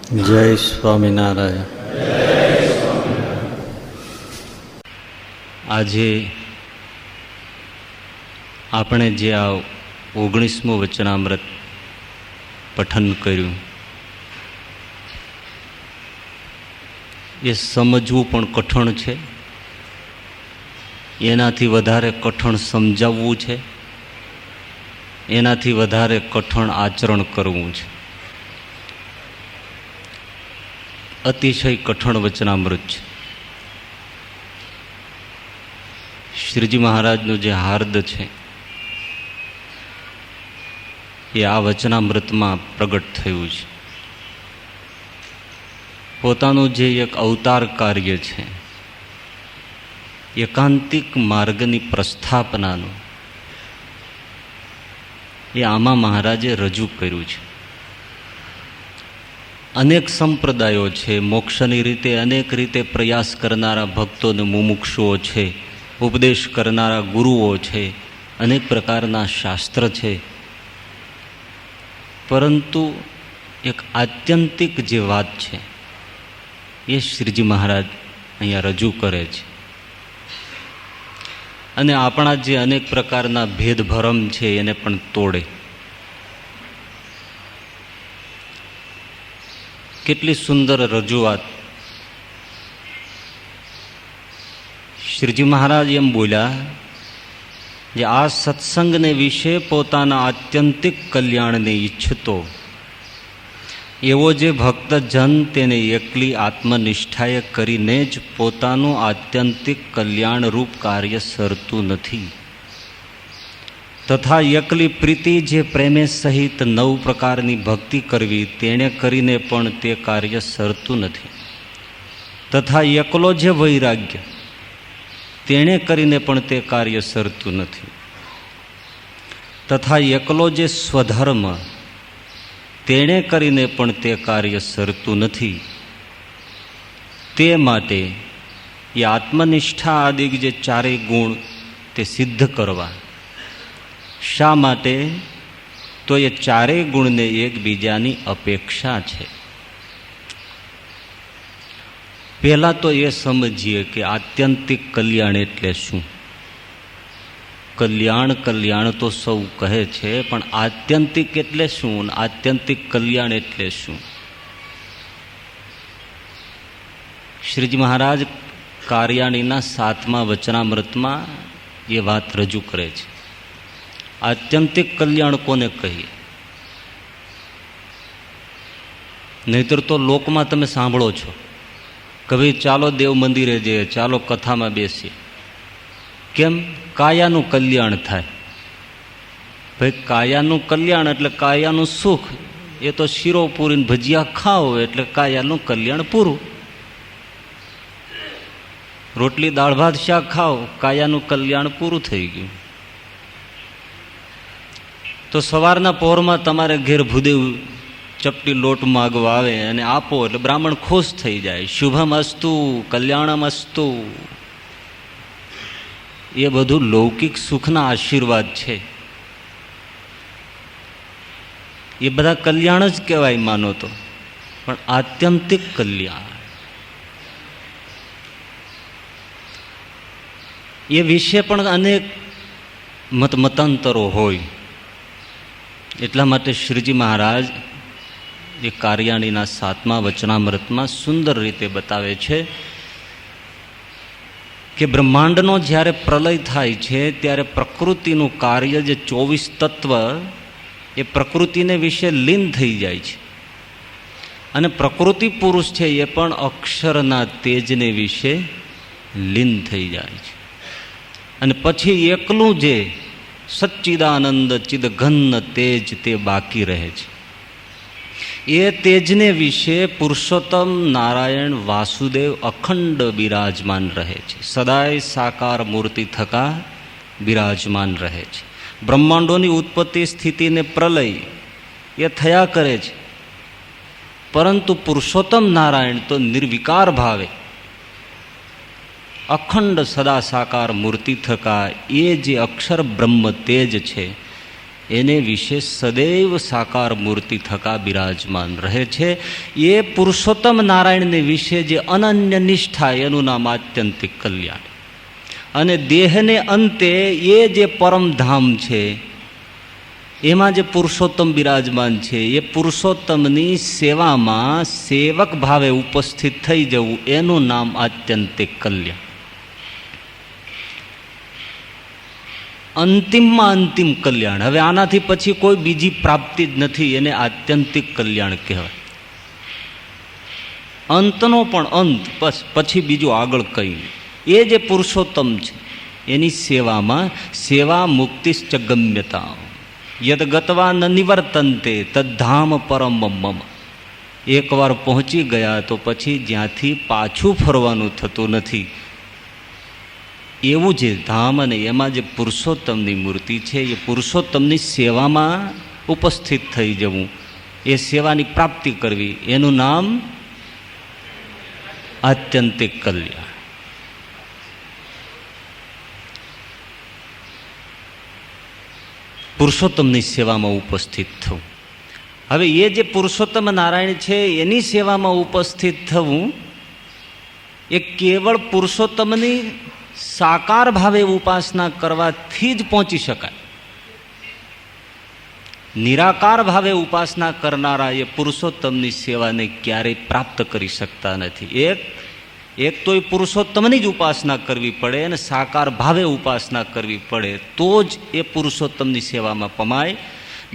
જય સ્વામિનારાયણ. આજે આપણે જે આ 19મું વચનામૃત પઠન કર્યું એ સમજવું પણ કઠણ છે, એનાથી વધારે કઠણ સમજાવવું છે, એનાથી વધારે કઠણ આચરણ કરવું છે. અતિશય કઠણ વચનામૃત છે. શ્રીજી મહારાજનું જે હાર્દ છે એ આ વચનામૃતમાં પ્રગટ થયું છે. પોતાનું જે એક અવતાર કાર્ય છે, એકાંતિક માર્ગની પ્રસ્થાપનાનું, એ આમાં મહારાજે રજૂ કર્યું છે. અનેક સંપ્રદાયો છે, મોક્ષની રીતે અનેક રીતે પ્રયાસ કરનારા ભક્તો અને મુમુક્ષુઓ છે, ઉપદેશ કરનારા ગુરુઓ છે, અનેક પ્રકારના શાસ્ત્ર છે, પરંતુ એક આત્યંતિક જે વાત છે એ શ્રીજી મહારાજ અહીંયા રજૂ કરે છે. અને આપણા જે અનેક પ્રકારના ભેદભરમ છે એને પણ તોડે. કેટલી સુંદર રજૂઆત. શ્રીજી મહારાજ એમ બોલ્યા જે આ સત્સંગને વિશે પોતાના આત્યંતિક કલ્યાણને ઈચ્છતો એવો જે ભક્તજન તેને એકલી આત્મનિષ્ઠાએ કરીને જ પોતાનું આત્યંતિક કલ્યાણરૂપ કાર્ય સરતું નથી, તથા એકલી પ્રીતિ જે પ્રેમે સહિત 9 પ્રકારની ભક્તિ કરવી તેણે કરીને પણ તે કાર્ય સરતું નથી, તથા એકલો જે વૈરાગ્ય તેણે કરીને પણ તે કાર્ય સરતું નથી, તથા એકલો જે સ્વધર્મ તેણે કરીને પણ તે કાર્ય સરતું નથી. તે માટે એ આત્મનિષ્ઠા આદિ જે 4 ગુણ તે સિદ્ધ કરવા. શા માટે? તો એ 4 ગુણને એકબીજાની અપેક્ષા છે. પહેલાં તો એ સમજીએ કે આત્યંતિક કલ્યાણ એટલે શું. કલ્યાણ કલ્યાણ તો સૌ કહે છે, પણ આત્યંતિક એટલે શું? આત્યંતિક કલ્યાણ એટલે શું? શ્રીજી મહારાજ કાર્યાણીના 7મા વચનામૃતમાં એ વાત રજૂ કરે છે. આત્યંતિક કલ્યાણ કોને કહીએ? નહીતર તો લોકમાં તમે સાંભળો છો કે ભાઈ ચાલો દેવ મંદિરે જઈએ, ચાલો કથામાં બેસીએ. કેમ? કાયાનું કલ્યાણ થાય. ભાઈ કાયાનું કલ્યાણ એટલે કાયાનું સુખ. એ તો શીરો પૂરીને ભજીયા ખાઓ એટલે કાયાનું કલ્યાણ પૂરું. રોટલી દાળ ભાત શાક ખાઓ, કાયાનું કલ્યાણ પૂરું થઈ ગયું. તો સવારના પહોરમાં તમારે ઘેર ભૂદેવ ચપટી લોટ માગવા આવે અને આપો એટલે બ્રાહ્મણ ખુશ થઈ જાય. શુભમ અસ્તુ, કલ્યાણમ અસ્તુ. એ બધું લૌકિક સુખના આશીર્વાદ છે. એ બધા કલ્યાણ જ કહેવાય માનો તો. પણ આત્યંતિક કલ્યાણ એ વિશે પણ અનેક મતાંતરો હોય. એટલા માટે શ્રીજી મહારાજ એ કાર્યાણીના 7મા વચનામૃતમાં સુંદર રીતે બતાવે છે કે બ્રહ્માંડનો જ્યારે પ્રલય થાય છે ત્યારે પ્રકૃતિનું કાર્ય જે 24 તત્વ એ પ્રકૃતિને વિશે લીન થઈ જાય છે. અને પ્રકૃતિ પુરુષ છે એ પણ અક્ષરના તેજને વિશે લીન થઈ જાય છે. અને પછી એકલું જે સચ્ચિદાનંદ ચિદઘન તેજ તે બાકી રહે છે. એ તેજને વિશે પુરુષોત્તમ નારાયણ વાસુદેવ અખંડ બિરાજમાન રહે છે, સદાય સાકાર મૂર્તિ થકા બિરાજમાન રહે છે. બ્રહ્માંડોની ઉત્પત્તિ સ્થિતિને પ્રલય એ થયા કરે છે, પરંતુ પુરુષોત્તમ નારાયણ તો નિર્વિકાર ભાવે અખંડ સદા સાકાર મૂર્તિ થકા એ જે અક્ષર બ્રહ્મ તેજ છે એને વિશે સદૈવ સાકાર મૂર્તિ થકા બિરાજમાન રહે છે. એ પુરુષોત્તમ નારાયણને વિશે જે અનન્ય નિષ્ઠા, એનું નામ આત્યંતિક કલ્યાણ. અને દેહને અંતે એ જે પરમધામ છે, એમાં જે પુરુષોત્તમ બિરાજમાન છે, એ પુરુષોત્તમની સેવામાં સેવક ભાવે ઉપસ્થિત થઈ જવું, એનું નામ આત્યંતિક કલ્યાણ. અંતિમમાં અંતિમ કલ્યાણ. હવે આનાથી પછી કોઈ બીજી પ્રાપ્તિ જ નથી, એને આત્યંતિક કલ્યાણ કહેવાય. અંતનો પણ અંત, પછી બીજું આગળ કંઈ નહીં. એ જે પુરુષોત્તમ છે એની સેવામાં સેવા મુક્તિશ્ચ ગમ્યતા યદ ગત્વા ન નિવર્તન્તે તદ્ધામ પરમ મમ. એકવાર પહોંચી ગયા તો પછી જ્યાંથી પાછું ફરવાનું થતું નથી, એવું જે ધામ અને એમાં જે પુરુષોત્તમની મૂર્તિ છે, એ પુરુષોત્તમની સેવામાં ઉપસ્થિત થઈ જવું, એ સેવાની પ્રાપ્તિ કરવી, એનું નામ આત્યંતિક કલ્યાણ. પુરુષોત્તમની સેવામાં ઉપસ્થિત થવું. હવે એ જે પુરુષોત્તમ નારાયણ છે એની સેવામાં ઉપસ્થિત થવું એ કેવળ પુરુષોત્તમની સાકાર ભાવે ઉપાસના કરવાથી જ પહોંચી શકાય. નિરાકાર ભાવે ઉપાસના કરનારા એ પુરુષોત્તમની સેવાને ક્યારેય પ્રાપ્ત કરી શકતા નથી. એક તો એ પુરુષોત્તમની જ ઉપાસના કરવી પડે અને સાકાર ભાવે ઉપાસના કરવી પડે, તો જ એ પુરુષોત્તમની સેવામાં પમાય.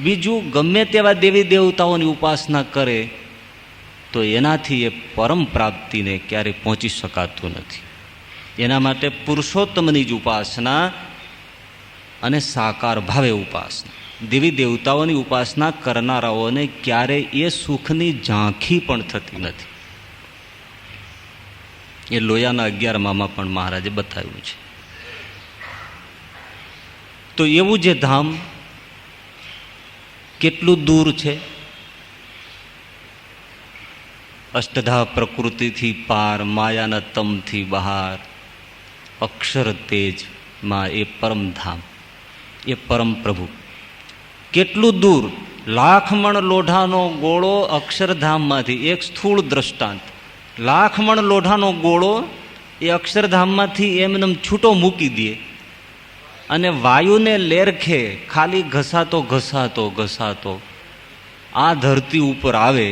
બીજું, ગમે તેવા દેવી દેવતાઓની ઉપાસના કરે તો એનાથી એ પરમ પ્રાપ્તિને ક્યારેય પહોંચી શકાતું નથી. એના માટે પુરુષોત્તમની જ ઉપાસના અને સાકાર ભાવે ઉપાસના. દેવી દેવતાઓની ઉપાસના કરનારાઓને ક્યારેય એ સુખની ઝાંખી પણ થતી નથી. એ લોયાના 11માં પણ મહારાજે બતાવ્યું છે. તો એવું જે ધામ કેટલું દૂર છે, અષ્ટધા પ્રકૃતિથી પાર, માયાના તમથી બહાર, અક્ષર તેજમાં એ પરમધામ, એ પરમ પ્રભુ કેટલું દૂર. લાખમણ લોઢાનો ગોળો અક્ષરધામમાંથી, એક સ્થૂળ દ્રષ્ટાંત, લાખમણ લોઢાનો ગોળો એ અક્ષરધામમાંથી એમનેમ છૂટો મૂકી દે અને વાયુને લેરખે ખાલી ઘસાતો ઘસાતો ઘસાતો આ ધરતી ઉપર આવે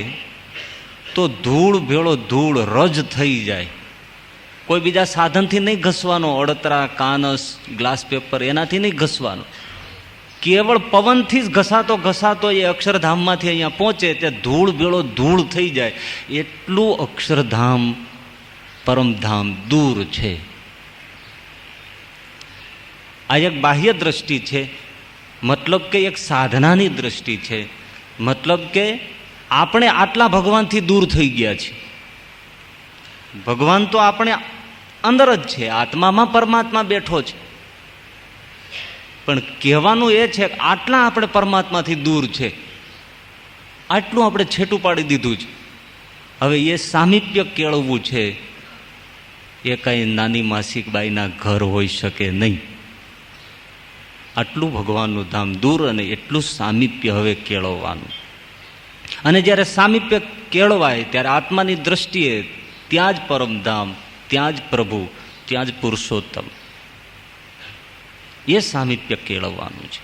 તો ધૂળ ભેળો ધૂળ રજ થઈ જાય. કોઈ બીજા સાધનથી નહીં ઘસવાનો, અડતરા, કાનસ, ગ્લાસ પેપર એનાથી નહીં ઘસવાનો, કેવળ પવનથી જ ઘસાતો ઘસાતો એ અક્ષરધામમાંથી અહીંયા પહોંચે ત્યાં ધૂળ ભેળો ધૂળ થઈ જાય. એટલું અક્ષરધામ પરમધામ દૂર છે. આ એક બાહ્ય દ્રષ્ટિ છે, મતલબ કે એક સાધનાની દ્રષ્ટિ છે. મતલબ કે આપણે આટલા ભગવાનથી દૂર થઈ ગયા છીએ. ભગવાન તો આપણે અંદર જ છે, આત્મામાં પરમાત્મા બેઠો છે. પણ કહેવાનું એ છે કે આટલા આપણે પરમાત્માથી દૂર છે, આટલું આપણે છેટું પાડી દીધું છે. હવે એ સામીપ્ય કેળવવું છે એ કંઈ નાની માસિકબાઈના ઘર હોઈ શકે નહીં. આટલું ભગવાનનું ધામ દૂર અને એટલું સામીપ્ય હવે કેળવવાનું. અને જ્યારે સામીપ્ય કેળવાય ત્યારે આત્માની દ્રષ્ટિએ ત્યાં જ પરમધામ, ત્યાં જ પ્રભુ, ત્યાં જ પુરુષોત્તમ, એ સામીપ્ય કેળવવાનું છે.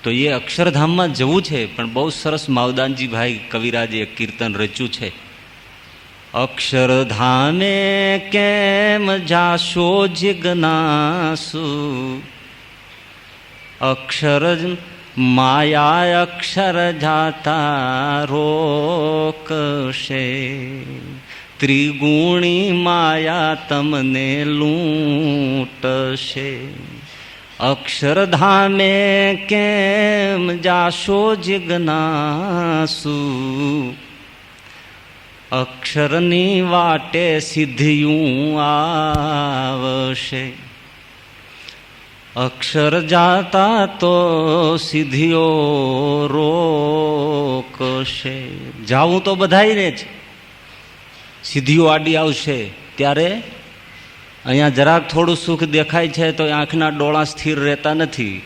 તો એ અક્ષરધામમાં જવું છે. પણ બહુ સરસ માવદાનજીભાઈ કવિરાજે એક કીર્તન રચ્યું છે, અક્ષરધામે કેમ જાશો જિજ્ઞાસુ, અક્ષર માયા અક્ષર જાતા રોકશે, ત્રિગુણી માયા તમને લૂંટશે. અક્ષરધામે કેમ જાશો જિજ્ઞાસુ, અક્ષરની વાટે સિદ્ધિયું આવશે, અક્ષર જાતા તો સિદ્ધિઓ રોકશે. જાવું તો બધાયને જ, સિદ્ધિઓ આડી આવશે ત્યારે અહીંયા જરાક થોડું સુખ દેખાય છે તો આંખના ડોળા સ્થિર રહેતા નથી.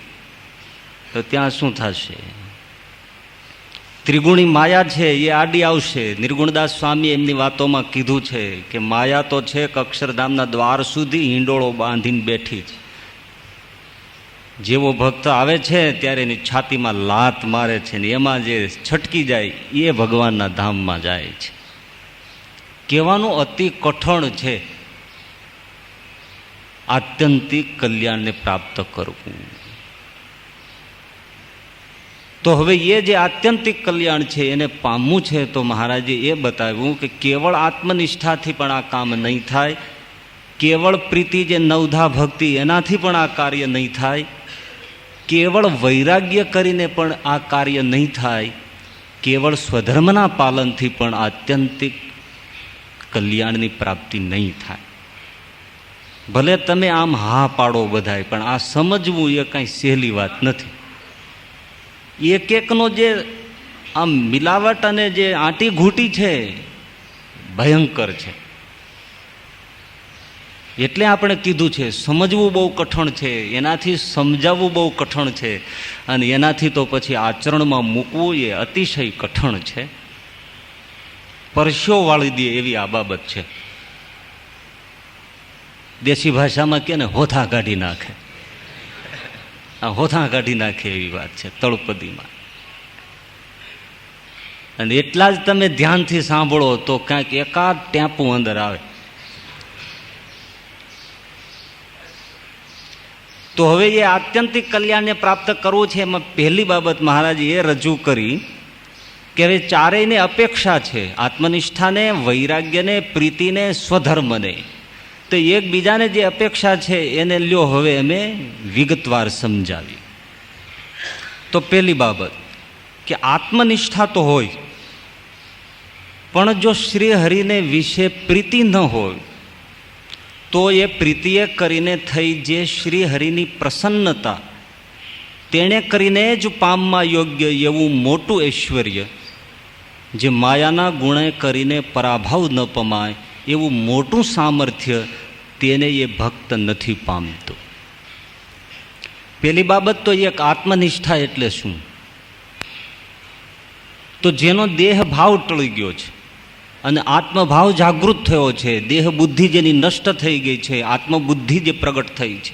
તો ત્યાં શું થશે? ત્રિગુણી માયા છે એ આડી આવશે. નિર્ગુણદાસ સ્વામી એમની વાતોમાં કીધું છે કે માયા તો છે કે અક્ષરધામના દ્વાર સુધી હિંડોળો બાંધીને બેઠી છે. જેવો ભક્ત આવે છે ત્યારે એની છાતીમાં લાત મારે છે ને એમાં જે છટકી જાય એ ભગવાનના ધામમાં જાય છે. કહેવાનું અતિ કઠણ છે આત્યંતિક કલ્યાણને પ્રાપ્ત કરવું. તો હવે એ જે આત્યંતિક કલ્યાણ છે એને પામવું છે તો મહારાજે એ બતાવ્યું કે કેવળ આત્મનિષ્ઠાથી પણ આ કામ નહીં થાય, કેવળ પ્રીતિ જે નવધા ભક્તિ એનાથી પણ આ કાર્ય નહીં થાય, કેવળ વૈરાગ્ય કરીને પણ આ કાર્ય નહીં થાય, કેવળ સ્વધર્મના પાલનથી પણ આત્યંતિક કલ્યાણની પ્રાપ્તિ નહીં થાય. ભલે તમે આમ હા પાડો બધાય, પણ આ સમજવું એ કાંઈ સહેલી વાત નથી. એક એકનો જે આમ મિલાવટ અને જે આંટી ઘૂંટી છે ભયંકર છે. એટલે આપણે કીધું છે સમજવું બહુ કઠણ છે, એનાથી સમજાવવું બહુ કઠણ છે, અને એનાથી તો પછી આચરણમાં મૂકવું એ અતિશય કઠણ છે. પરસ્યો વાળી દે એવી આ બાબત છે. દેશી ભાષામાં કે ને હોથા કાઢી નાખે, આ હોથા કાઢી નાખે એવી વાત છે તળપદીમાં. અને એટલા જ તમે ધ્યાનથી સાંભળો તો કાંઈક એકાદ ટેપું અંદર આવે. તો હવે એ આત્યંતિક કલ્યાણને પ્રાપ્ત કરવું છે એમાં પહેલી બાબત મહારાજે એ રજૂ કરી કે હવે ચારેયને અપેક્ષા છે, આત્મનિષ્ઠાને, વૈરાગ્યને, પ્રીતિને, સ્વધર્મને. તો એકબીજાને જે અપેક્ષા છે એને લ્યો હવે અમે વિગતવાર સમજાવી. તો પહેલી બાબત કે આત્મનિષ્ઠા તો હોય, પણ જો શ્રી હરિને વિશે પ્રીતિ ન હોય તો એ પ્રીતિએ કરીને થઈ જે શ્રી હરિની પ્રસન્નતા તેણે કરીને જ પામવા યોગ્ય એવું મોટું ઐશ્વર્ય, જે માયાના ગુણે કરીને પરાભવ ન પમાય એવું મોટું સામર્થ્ય, તેને એ ભક્ત નથી પામતો. પહેલી બાબત તો એક આત્મનિષ્ઠા એટલે શું? તો જેનો દેહ ભાવ ટળી ગયો છે અને આત્મભાવ જાગૃત થયો છે, દેહ બુદ્ધિ જેની નષ્ટ થઈ ગઈ છે, આત્મબુદ્ધિ જે પ્રગટ થઈ છે.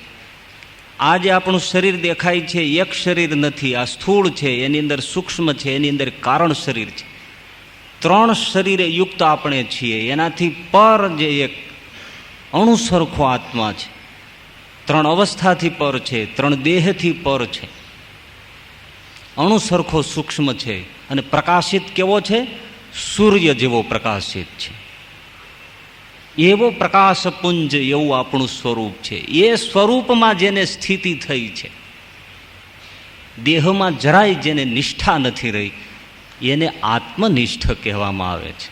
આ જે આપણું શરીર દેખાય છે એક શરીર નથી, આ સ્થૂળ છે, એની અંદર સૂક્ષ્મ છે, એની અંદર કારણ શરીર છે. ત્રણ શરીરે યુક્ત આપણે છીએ. એનાથી પર જે એક અણુસરખો આત્મા છે, ત્રણ અવસ્થાથી પર છે, ત્રણ દેહથી પર છે, અણુસરખો સૂક્ષ્મ છે, અને પ્રકાશિત કેવો છે? સૂર્ય જેવો પ્રકાશિત છે. એવો પ્રકાશપુંજ એવું આપણું સ્વરૂપ છે. એ સ્વરૂપમાં જેને સ્થિતિ થઈ છે, દેહમાં જરાય જેને નિષ્ઠા નથી રહી, એને આત્મનિષ્ઠ કહેવામાં આવે છે.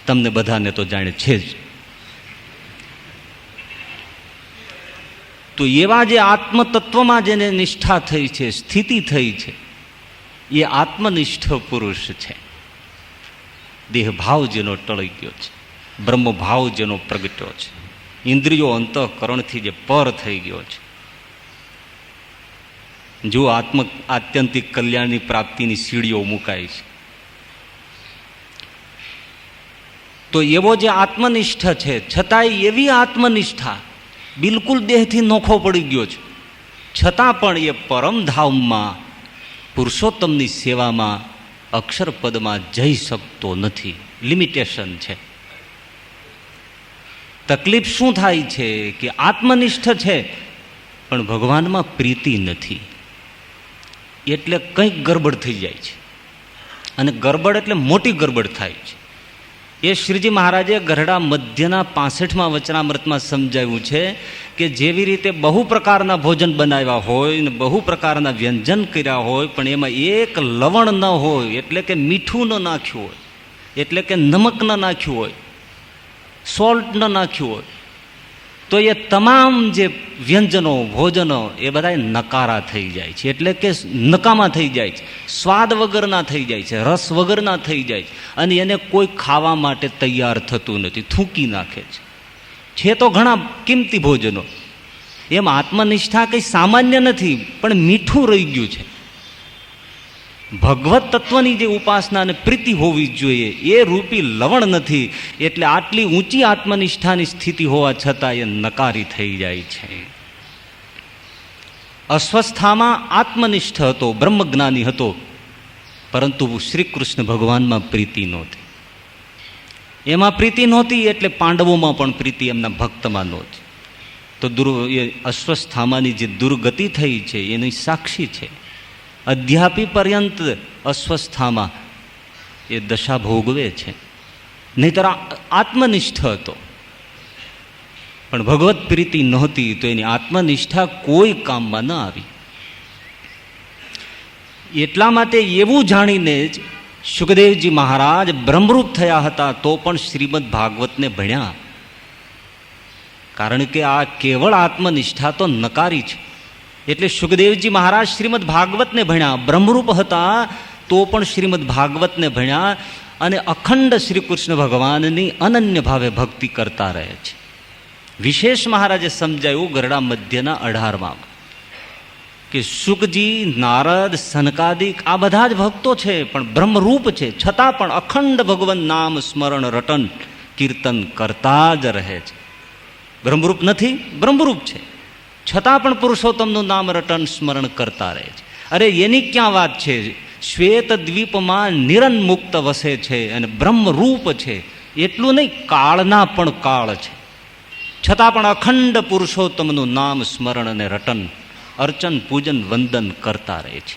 તમને બધાને તો જાણે છે જ. તો એવા જે આત્મતત્વમાં જેને નિષ્ઠા થઈ છે, સ્થિતિ થઈ છે, એ આત્મનિષ્ઠ પુરુષ છે. દેહભાવ જેનો ટળી ગયો છે, બ્રહ્મભાવ જેનો પ્રગટ્યો છે, ઇન્દ્રિયો અંતઃકરણથી જે પર થઈ ગયો છે. જો આત્યંતિક કલ્યાણની પ્રાપ્તિની સીડીઓ મુકાય છે. તો એવો જે આત્મનિષ્ઠ છે, છતાંય એવી આત્મનિષ્ઠા બિલકુલ દેહથી નોખો પડી ગયો છે, છતાં પણ એ પરમધામમાં પુરુષોત્તમની સેવામાં અક્ષરપદમાં જઈ શકતો નથી. લિમિટેશન છે. તકલીફ શું થાય છે કે આત્મનિષ્ઠ છે પણ ભગવાનમાં પ્રીતિ નથી, એટલે કંઈક ગરબડ થઈ જાય છે. અને ગરબડ એટલે મોટી ગરબડ થાય છે. એ શ્રીજી મહારાજે ગરડા મધ્યના 65મા વચનામૃતમાં સમજાવ્યું છે કે જેવી રીતે બહુ પ્રકારના ભોજન બનાવ્યા હોય ને બહુ પ્રકારના વ્યંજન કર્યા હોય, પણ એમાં એક લવણ ન હોય, એટલે કે મીઠું ન નાખ્યું હોય, એટલે કે નમક ન નાખ્યું હોય, સોલ્ટ ન નાખ્યું હોય, તો એ તમામ જે વ્યંજનો ભોજનો એ બધા નકારા થઈ જાય છે, એટલે કે નકામા થઈ જાય છે, સ્વાદ વગરના થઈ જાય છે, રસ વગરના થઈ જાય છે, અને એને કોઈ ખાવા માટે તૈયાર થતું નથી, થૂંકી નાખે છે. તો ઘણા કિંમતી ભોજનો. એમ આત્મનિષ્ઠા કંઈ સામાન્ય નથી, પણ મીઠું બેઠું રહી ગયું છે. ભગવત તત્વની જે ઉપાસના અને પ્રીતિ હોવી જોઈએ એ રૂપી લવણ નથી, એટલે આટલી ઊંચી આત્મનિષ્ઠાની સ્થિતિ હોવા છતાં એ નકારી થઈ જાય છે. અસ્વસ્થામાં આત્મનિષ્ઠ હતો, બ્રહ્મજ્ઞાની હતો, પરંતુ શ્રી કૃષ્ણ ભગવાનમાં પ્રીતિ નહોતી. એમાં પ્રીતિ નહોતી એટલે પાંડવોમાં પણ પ્રીતિ એમના ભક્તમાં નહોતી. તો એ અસ્વસ્થામાની જે દુર્ગતિ થઈ છે એની સાક્ષી છે. અધ્યાપી પર્યંત અસ્વસ્થામાં એ દશા ભોગવે છે. નહીતર આત્મનિષ્ઠ હતો, પણ ભગવત પ્રીતિ નહોતી તો એની આત્મનિષ્ઠા કોઈ કામમાં ન આવી. એટલા માટે એવું જાણીને જ સુખદેવજી મહારાજ બ્રહ્મરૂપ થયા હતા તો પણ શ્રીમદ ભાગવતને ભણ્યા, કારણ કે આ કેવળ આત્મનિષ્ઠા તો નકારી છે. એટલે સુખદેવજી મહારાજ શ્રીમદ ભાગવતને ભણ્યા, બ્રહ્મરૂપ હતા તો પણ શ્રીમદ ભાગવતને ભણ્યા, અને અખંડ શ્રી કૃષ્ણ ભગવાનની અનન્ય ભાવે ભક્તિ કરતા રહે છે. વિશેષ મહારાજે સમજાયું ગરડા મધ્યના 18માં કે સુખજી, નારદ, સનકાદિક આ બધા જ ભક્તો છે, પણ બ્રહ્મરૂપ છે, છતાં પણ અખંડ ભગવાન નામ સ્મરણ રટન કીર્તન કરતા જ રહે છે. બ્રહ્મરૂપ નથી, બ્રહ્મરૂપ છે, છતાં પણ પુરુષોત્તમનું નામ રટન સ્મરણ કરતા રહે છે. અરે એની ક્યાં વાત છે? શ્વેત દ્વીપમાં નિરન્મુક્ત વસે છે અને બ્રહ્મરૂપ છે. એટલું નહીં, કાળના પણ કાળ છે, છતાં પણ અખંડ પુરુષોત્તમનું નામ સ્મરણ અને રટન અર્ચન પૂજન વંદન કરતા રહે છે.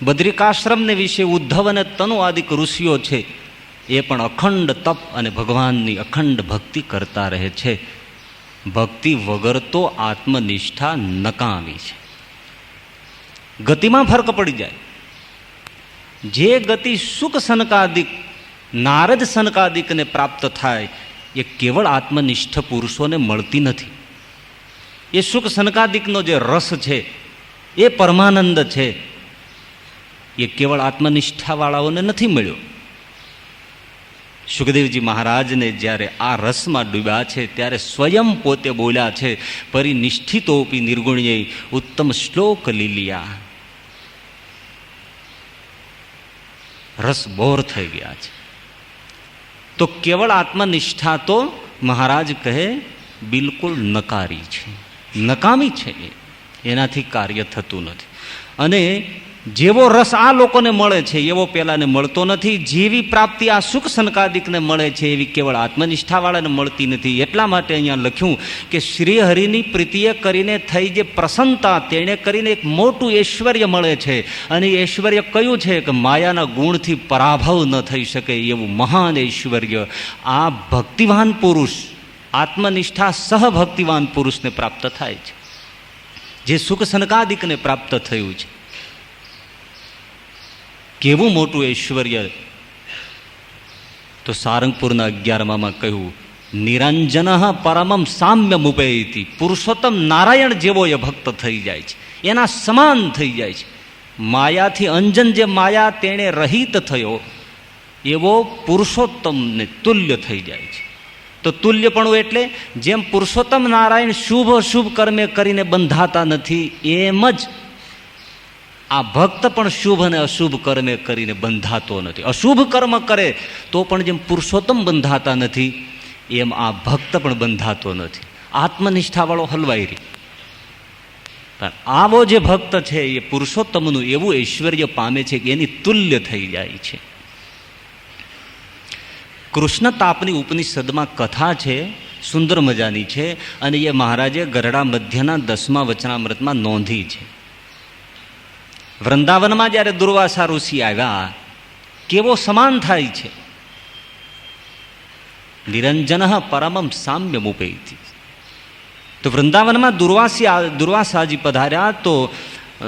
બદ્રિકાશ્રમને વિશે ઉદ્ધવ અને તનુ આદિક ઋષિઓ છે, એ પણ અખંડ તપ અને ભગવાનની અખંડ ભક્તિ કરતા રહે છે. ભક્તિ વગર તો આત્મનિષ્ઠા નકામી છે. ગતિમાં ફરક પડી જાય. જે ગતિ સુખ સનકાદિક, નારદ સનકાદિકને પ્રાપ્ત થાય એ કેવળ આત્મનિષ્ઠ પુરુષોને મળતી નથી. એ સુખ સનકાદિકનો જે રસ છે, એ પરમાનંદ છે, એ કેવળ આત્મનિષ્ઠાવાળાઓને નથી મળ્યો. સુખદેવજી મહારાજને જ્યારે આ રસમાં ડૂબ્યા છે ત્યારે સ્વયં પોતે બોલ્યા છે, પરિનિષ્ઠિતોપી નિર્ગુણ્ય ઉત્તમ શ્લોક લીલિયા. રસ બોર થઈ ગયા છે. તો કેવળ આત્મનિષ્ઠા તો મહારાજ કહે બિલકુલ નકારી છે, નકામી છે, એનાથી કાર્ય થતું નથી. અને જેવો રસ આ લોકોને મળે છે એવો પેલાને મળતો નથી. જેવી પ્રાપ્તિ આ સુખ સનકાદિકને મળે છે એવી કેવળ આત્મનિષ્ઠાવાળાને મળતી નથી. એટલા માટે અહીંયા લખ્યું કે શ્રી હરિની પ્રીતિએ કરીને થઈ જે પ્રસન્નતા, તેણે કરીને એક મોટું ઐશ્વર્ય મળે છે. અને ઐશ્વર્ય કયું છે કે માયાના ગુણથી પરાભવ ન થઈ શકે એવું મહાન ઐશ્વર્ય આ ભક્તિવાન પુરુષ, આત્મનિષ્ઠા સહભક્તિવાન પુરુષને પ્રાપ્ત થાય છે, જે સુખ સનકાદિકને પ્રાપ્ત થયું છે. કેવું મોટું ઐશ્વર્ય! તો સારંગપુરના 11માં કહ્યું, નિરંજન પરમમ સામ્ય મુપેતિ. પુરુષોત્તમ નારાયણ જેવો એ ભક્ત થઈ જાય છે, એના સમાન થઈ જાય છે. માયાથી અંજન જે માયા તેણે રહિત થયો એવો પુરુષોત્તમને તુલ્ય થઈ જાય છે. તો તુલ્યપણું એટલે જેમ પુરુષોત્તમ નારાયણ શુભ અશુભ કર્મે કરીને બંધાતા નથી, એમ જ આ ભક્ત પણ શુભ અને અશુભ કર્મે કરીને બંધાતો નથી. અશુભ કર્મ કરે તો પણ જેમ પુરુષોત્તમ બંધાતા નથી એમ આ ભક્ત પણ બંધાતો નથી. આત્મનિષ્ઠાવાળો હલવાઈ રહી. પણ આવો જે ભક્ત છે એ પુરુષોત્તમનું એવું ઐશ્વર્ય પામે છે કે એની તુલ્ય થઈ જાય છે. કૃષ્ણ તાપની ઉપનિષદમાં કથા છે, સુંદર મજાની છે, અને એ મહારાજે ગરડા મધ્યના 10મા વચનામૃતમાં નોંધી છે. વૃંદાવનમાં જ્યારે દુર્વાસા ઋષિ આવ્યા, કેવો સમાન થાય છે. નિરંજન પરમમ સામ્ય મુપેતિ. તો વૃંદાવનમાં દુર્વાસાજી પધાર્યા તો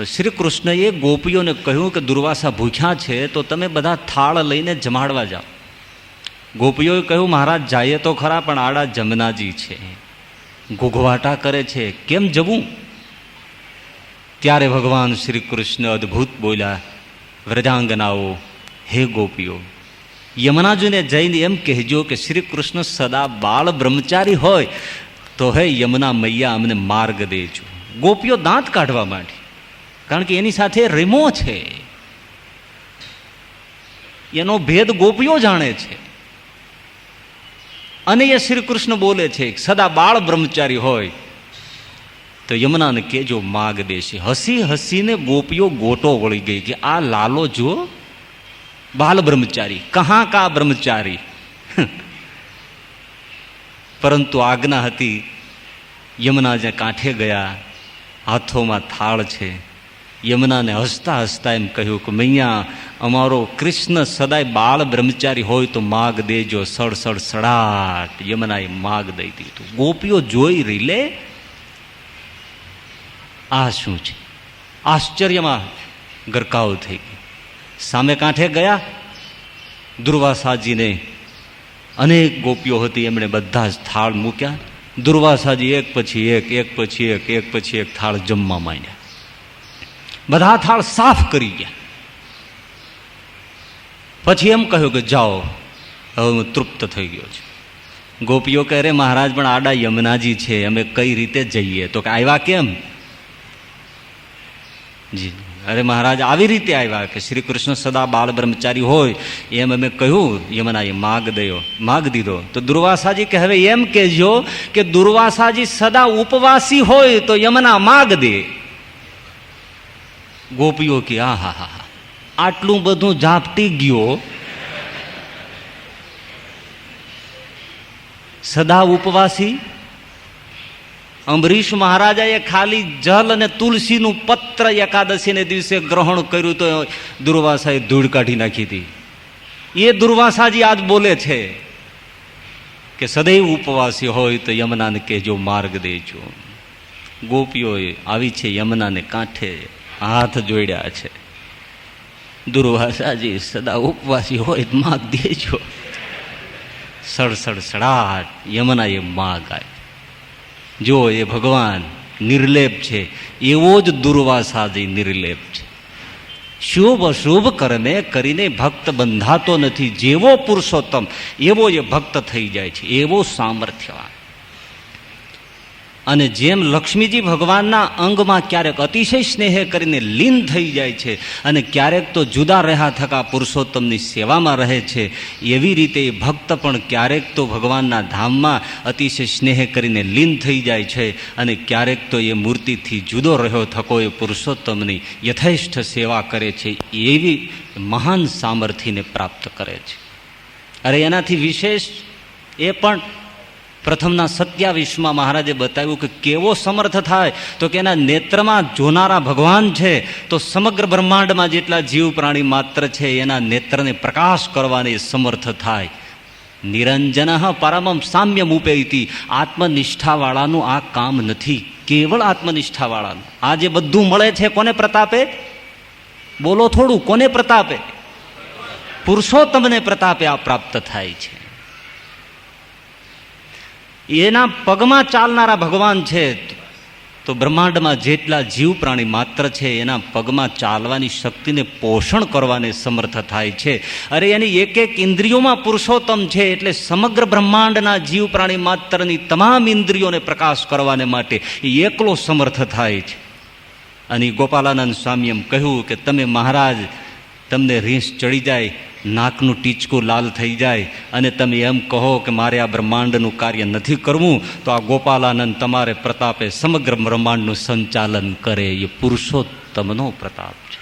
શ્રી કૃષ્ણએ ગોપીઓને કહ્યું કે દુર્વાસા ભૂખ્યા છે તો તમે બધા થાળ લઈને જમાડવા જાઓ. ગોપીઓએ કહ્યું, મહારાજ જાય તો ખરા, પણ આડા જમનાજી છે, ઘૂઘવાટા કરે છે, કેમ જવું? ત્યારે ભગવાન શ્રી કૃષ્ણ અદ્ભુત બોલ્યા, વ્રજાંગનાઓ, હે ગોપીઓ, યમુનાજીને જઈને એમ કહેજો કે શ્રી કૃષ્ણ સદા બાળ બ્રહ્મચારી હોય તો હે યમુના મૈયા અમને માર્ગ દેજો. ગોપીઓ દાંત કાઢવા માંડી. કારણ કે એની સાથે રેમો છે, એનો ભેદ ગોપીઓ જાણે છે. અને એ શ્રી કૃષ્ણ બોલે છે સદા બાળ બ્રહ્મચારી હોય તો યમુનાને કેજો માગ દેશે. હસી હસીને ગોપીઓ ગોટો વળી ગઈ કે આ લાલો જો બાલ બ્રહ્મચારી, કહા કા બ્રહ્મચારી. પરંતુ આજ્ઞા હતી. યમુના જ્યાં કાંઠે ગયા, હાથોમાં થાળ છે. યમુનાને હસતા હસતા એમ કહ્યું કે મૈયા, અમારો કૃષ્ણ સદાય બાળ બ્રહ્મચારી હોય તો માગ દેજો. સડ સડ સડાટ યમુનાએ માગ દઈ દીધું. ગોપીઓ જોઈ રહી લે આ શું છે, આશ્ચર્યમાં ગરકાવ થઈ ગઈ. સામે કાંઠે ગયા દુર્વાસાજીને અનેક ગોપીઓ હતી, એમણે બધા જ થાળ મૂક્યા. દુર્વાસાજી એક પછી એક થાળ જમવા માંડ્યા. બધા થાળ સાફ કરી ગયા. પછી એમ કહ્યું કે જાઓ, હવે હું તૃપ્ત થઈ ગયો છું. ગોપીઓ કહે રે મહારાજ, પણ આડા યમુનાજી છે, અમે કઈ રીતે જઈએ? તો કે આવ્યા કેમ? જી અરે મહારાજ આવી રીતે આવ્યા કે શ્રી કૃષ્ણ સદા બાળ બ્રહ્મચારી હોય એમ અમે કહ્યું. યમુનાએ માગ દીધો. તો દુર્વાસાજી કે હવે એમ કહેજો કે દુર્વાસાજી સદા ઉપવાસી હોય તો યમુના માગ દે. ગોપીઓ કે આ હા હા, આટલું બધું ઝાપટી ગયો, સદા ઉપવાસી. અંબરીશ મહારાજાએ ખાલી જલ અને તુલસીનું પત્ર એકાદશીને દિવસે ગ્રહણ કર્યું તો દુર્વાસાએ ધૂળ કાઢી નાખી હતી. એ દુર્વાસાજી આજ બોલે છે કે સદૈવ ઉપવાસી હોય તો યમુનાને કહેજો માર્ગ દેજો. ગોપીઓએ આવી છે યમુનાને કાંઠે હાથ જોડ્યા છે. દુર્વાસાજી સદા ઉપવાસી હોય તો માગ દેજો. સડસડ સડાટ યમુનાએ માગ આવી. જો એ ભગવાન નિર્લેપ છે, એવો જ દુર્વાસાજી નિર્લેપ છે. શુભ અશુભ કર્મે કરીને ભક્ત બંધાતો નથી. જેવો પુરુષોત્તમ એવો એ ભક્ત થઈ જાય છે, એવો સામર્થ્યવાન. અને જેમ લક્ષ્મીજી ભગવાનના અંગમાં ક્યારેક અતિશય સ્નેહ કરીને લીન થઈ જાય છે અને ક્યારેક તો જુદા રહ્યા થકા પુરુષોત્તમની સેવામાં રહે છે, એવી રીતે ભક્ત પણ ક્યારેક તો ભગવાનના ધામમાં અતિશય સ્નેહ કરીને લીન થઈ જાય છે અને ક્યારેક તો એ મૂર્તિથી જુદો રહ્યો થકો એ પુરુષોત્તમની યથેષ્ટ સેવા કરે છે. એવી મહાન સામર્થ્યને પ્રાપ્ત કરે છે. અરે એનાથી વિશેષ એ પણ પ્રથમના 27માં મહારાજે બતાવ્યું કે કેવો સમર્થ થાય. તો કે એના નેત્રમાં જોનારા ભગવાન છે તો સમગ્ર બ્રહ્માંડમાં જેટલા જીવ પ્રાણી માત્ર છે એના નેત્રને પ્રકાશ કરવાને સમર્થ થાય. નિરંજન પરમમ સામ્યમ ઉપેતિ. આત્મનિષ્ઠાવાળાનું આ કામ નથી, કેવળ આત્મનિષ્ઠાવાળાનું. આ જે બધું મળે છે કોને પ્રતાપે? બોલો થોડું, કોને પ્રતાપે? પુરુષોત્તમને પ્રતાપે આ પ્રાપ્ત થાય છે. એના પગમાં ચાલનારા ભગવાન છે તો બ્રહ્માંડમાં જેટલા જીવ પ્રાણી માત્ર છે એના પગમાં ચાલવાની શક્તિને પોષણ કરવાને સમર્થ થાય છે. અરે એની એક એક ઇન્દ્રિયોમાં પુરુષોત્તમ છે એટલે સમગ્ર બ્રહ્માંડના જીવ પ્રાણી માત્રની તમામ ઇન્દ્રિયોને પ્રકાશ કરવાને માટે એકલો સમર્થ થાય છે. અને ગોપાલાનંદ સ્વામી એમ કહ્યું કે તમે મહારાજ, તમને રીંસ ચડી જાય, નાકનું ટીચકું લાલ થઈ જાય અને તમે એમ કહો કે મારે આ બ્રહ્માંડનું કાર્ય નથી કરવું, તો આ ગોપાલાનંદ તમારે પ્રતાપે સમગ્ર બ્રહ્માંડનું સંચાલન કરે. એ પુરુષોત્તમનો પ્રતાપ છે.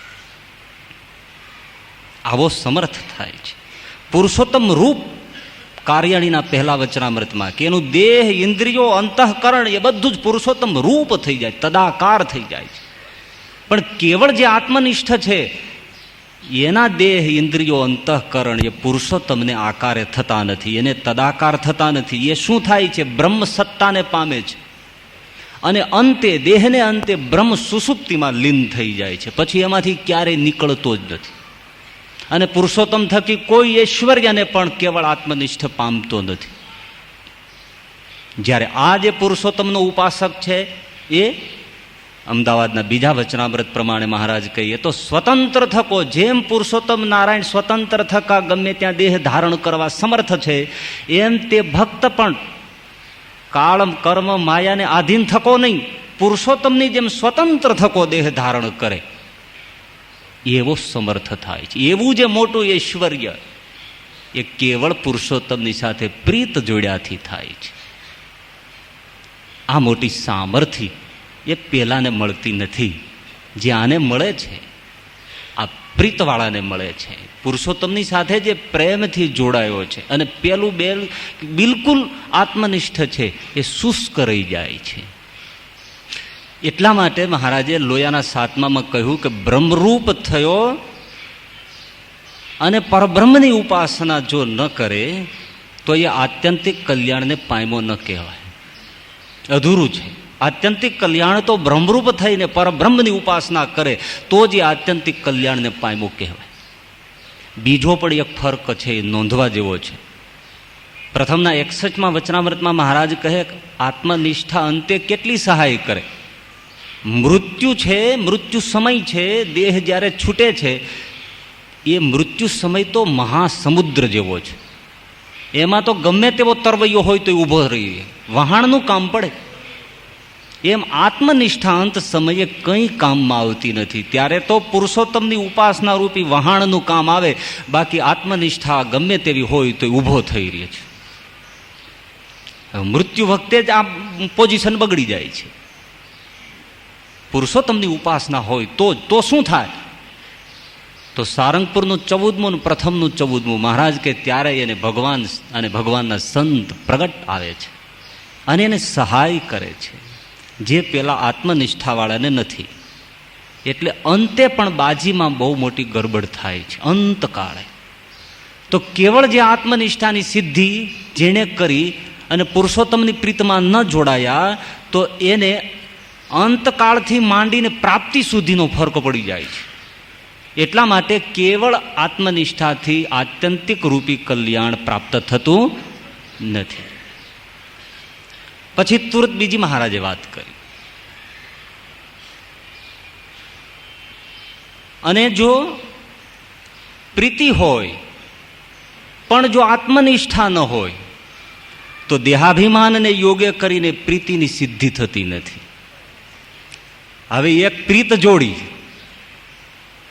આવો સમર્થ થાય છે. પુરુષોત્તમ રૂપ કાર્યાણીના પહેલા વચનામૃતમાં કે એનું દેહ, ઇન્દ્રિયો, અંતઃકરણ એ બધું જ પુરુષોત્તમ રૂપ થઈ જાય, તદાકાર થઈ જાય છે. પણ કેવળ જે આત્મનિષ્ઠ છે એના દેહ, ઇન્દ્રિયો, અંતઃકરણ એ પુરુષોત્તમને આકારે થતા નથી, એને તદાકાર થતા નથી. એ શું થાય છે? બ્રહ્મ સત્તાને પામે છે અને અંતે, દેહને અંતે બ્રહ્મ સુષુપ્તિમાં લીન થઈ જાય છે. પછી એમાંથી ક્યારેય નીકળતો જ નથી. અને પુરુષોત્તમ થકી કોઈ ઐશ્વર્યને પણ કેવળ આત્મનિષ્ઠ પામતો નથી. જ્યારે આ જે પુરુષોત્તમનો ઉપાસક છે એ અમદાવાદના બીજા વચનામૃત પ્રમાણે મહારાજ કહીએ તો સ્વતંત્ર થકો, જેમ પુરુષોત્તમ નારાયણ સ્વતંત્ર થકા ગમે ત્યાં દેહ ધારણ કરવા સમર્થ છે, એમ તે ભક્ત પણ કાળ, કર્મ, માયાને આધીન થકો નહીં, પુરુષોત્તમની જેમ સ્વતંત્ર થકો દેહ ધારણ કરે. એવો સમર્થ થાય છે. એવું જે મોટું ઐશ્વર્ય એ કેવળ પુરુષોત્તમની સાથે પ્રીત જોડ્યાથી થાય છે. આ મોટી સામર્થ્ય એ પેલાને મળતી નથી. જે આને મળે છે આ પ્રીતવાળાને મળે છે. પુરુષોત્તમની સાથે જે પ્રેમથી જોડાયો છે અને પેલું બિલકુલ આત્મનિષ્ઠ છે એ શુષ્ક રહી જાય છે. એટલા માટે મહારાજે લોયાના 7મામાં કહ્યું કે બ્રહ્મરૂપ થયો અને પરબ્રહ્મની ઉપાસના જો ન કરે તો એ આત્યંતિક કલ્યાણને પામ્યો ન કહેવાય, અધૂરું છે. આત્યંતિક કલ્યાણ તો બ્રહ્મરૂપ થઈને પરબ્રહ્મની ઉપાસના કરે તો જ એ આત્યંતિક કલ્યાણને પામ્યો કહેવાય. બીજો પણ એક ફર્ક છે એ નોંધવા જેવો છે. પ્રથમના 61માં વચનામૃતમાં મહારાજ કહે આત્મનિષ્ઠા અંતે કેટલી સહાય કરે. મૃત્યુ છે, મૃત્યુ સમય છે, દેહ જ્યારે છૂટે છે એ મૃત્યુ સમય તો મહાસમુદ્ર જેવો છે. એમાં તો ગમે તેવો તરવૈયો હોય તો ઊભો રહી વહાણનું કામ પડે. એમ આત્મનિષ્ઠા અંત સમયે કંઈ કામમાં આવતી નથી. ત્યારે તો પુરુષોત્તમની ઉપાસના રૂપી વહાણનું કામ આવે, બાકી આત્મનિષ્ઠા ગમે તેવી હોય તો ઊભો થઈ રહે છે. મૃત્યુ વખતે જ આ પોઝિશન બગડી જાય છે. પુરુષોત્તમની ઉપાસના હોય તો શું થાય? તો સારંગપુરનું 14મું અને પ્રથમનું 14મું મહારાજ કે ત્યારે એને ભગવાન અને ભગવાનના સંત પ્રગટ આવે છે અને એને સહાય કરે છે, જે પેલા આત્મનિષ્ઠાવાળાને નથી. એટલે અંતે પણ બાજીમાં બહુ મોટી ગરબડ થાય છે. અંતકાળે તો કેવળ જે આત્મનિષ્ઠાની સિદ્ધિ જેણે કરી અને પુરુષોત્તમની પ્રીતમાં ન જોડાયા તો એને અંતકાળથી માંડીને પ્રાપ્તિ સુધીનો ફરક પડી જાય છે. એટલા માટે કેવળ આત્મનિષ્ઠાથી આત્યંતિક રૂપી કલ્યાણ પ્રાપ્ત થતું નથી. પછી તુરત બીજી મહારાજે વાત કરી. અને જો પ્રીતિ હોય પણ જો આત્મનિષ્ઠા ન હોય તો દેહાભિમાનને યોગ્ય કરીને પ્રીતિની સિદ્ધિ થતી નથી. હવે એક પ્રીત જોડી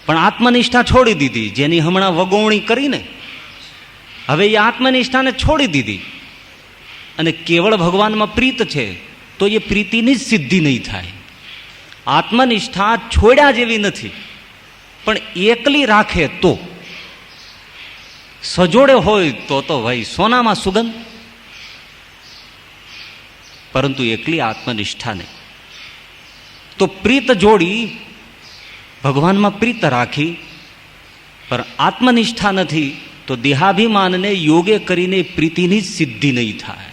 પણ આત્મનિષ્ઠા છોડી દીધી, જેની હમણાં વગોવણી કરીને હવે એ આત્મનિષ્ઠાને છોડી દીધી અને કેવળ ભગવાનમાં પ્રીત છે તો એ પ્રીતિની જ સિદ્ધિ નહીં થાય. આત્મનિષ્ઠા છોડ્યા જેવી નથી, પણ એકલી રાખે તો, સજોડે હોય તો ભાઈ સોનામાં સુગંધ, પરંતુ એકલી આત્મનિષ્ઠા નહીં. તો પ્રીત જોડી ભગવાનમાં પ્રીત રાખી પણ આત્મનિષ્ઠા નથી તો દેહાભિમાનને યોગે કરીને પ્રીતિની સિદ્ધિ નહીં થાય.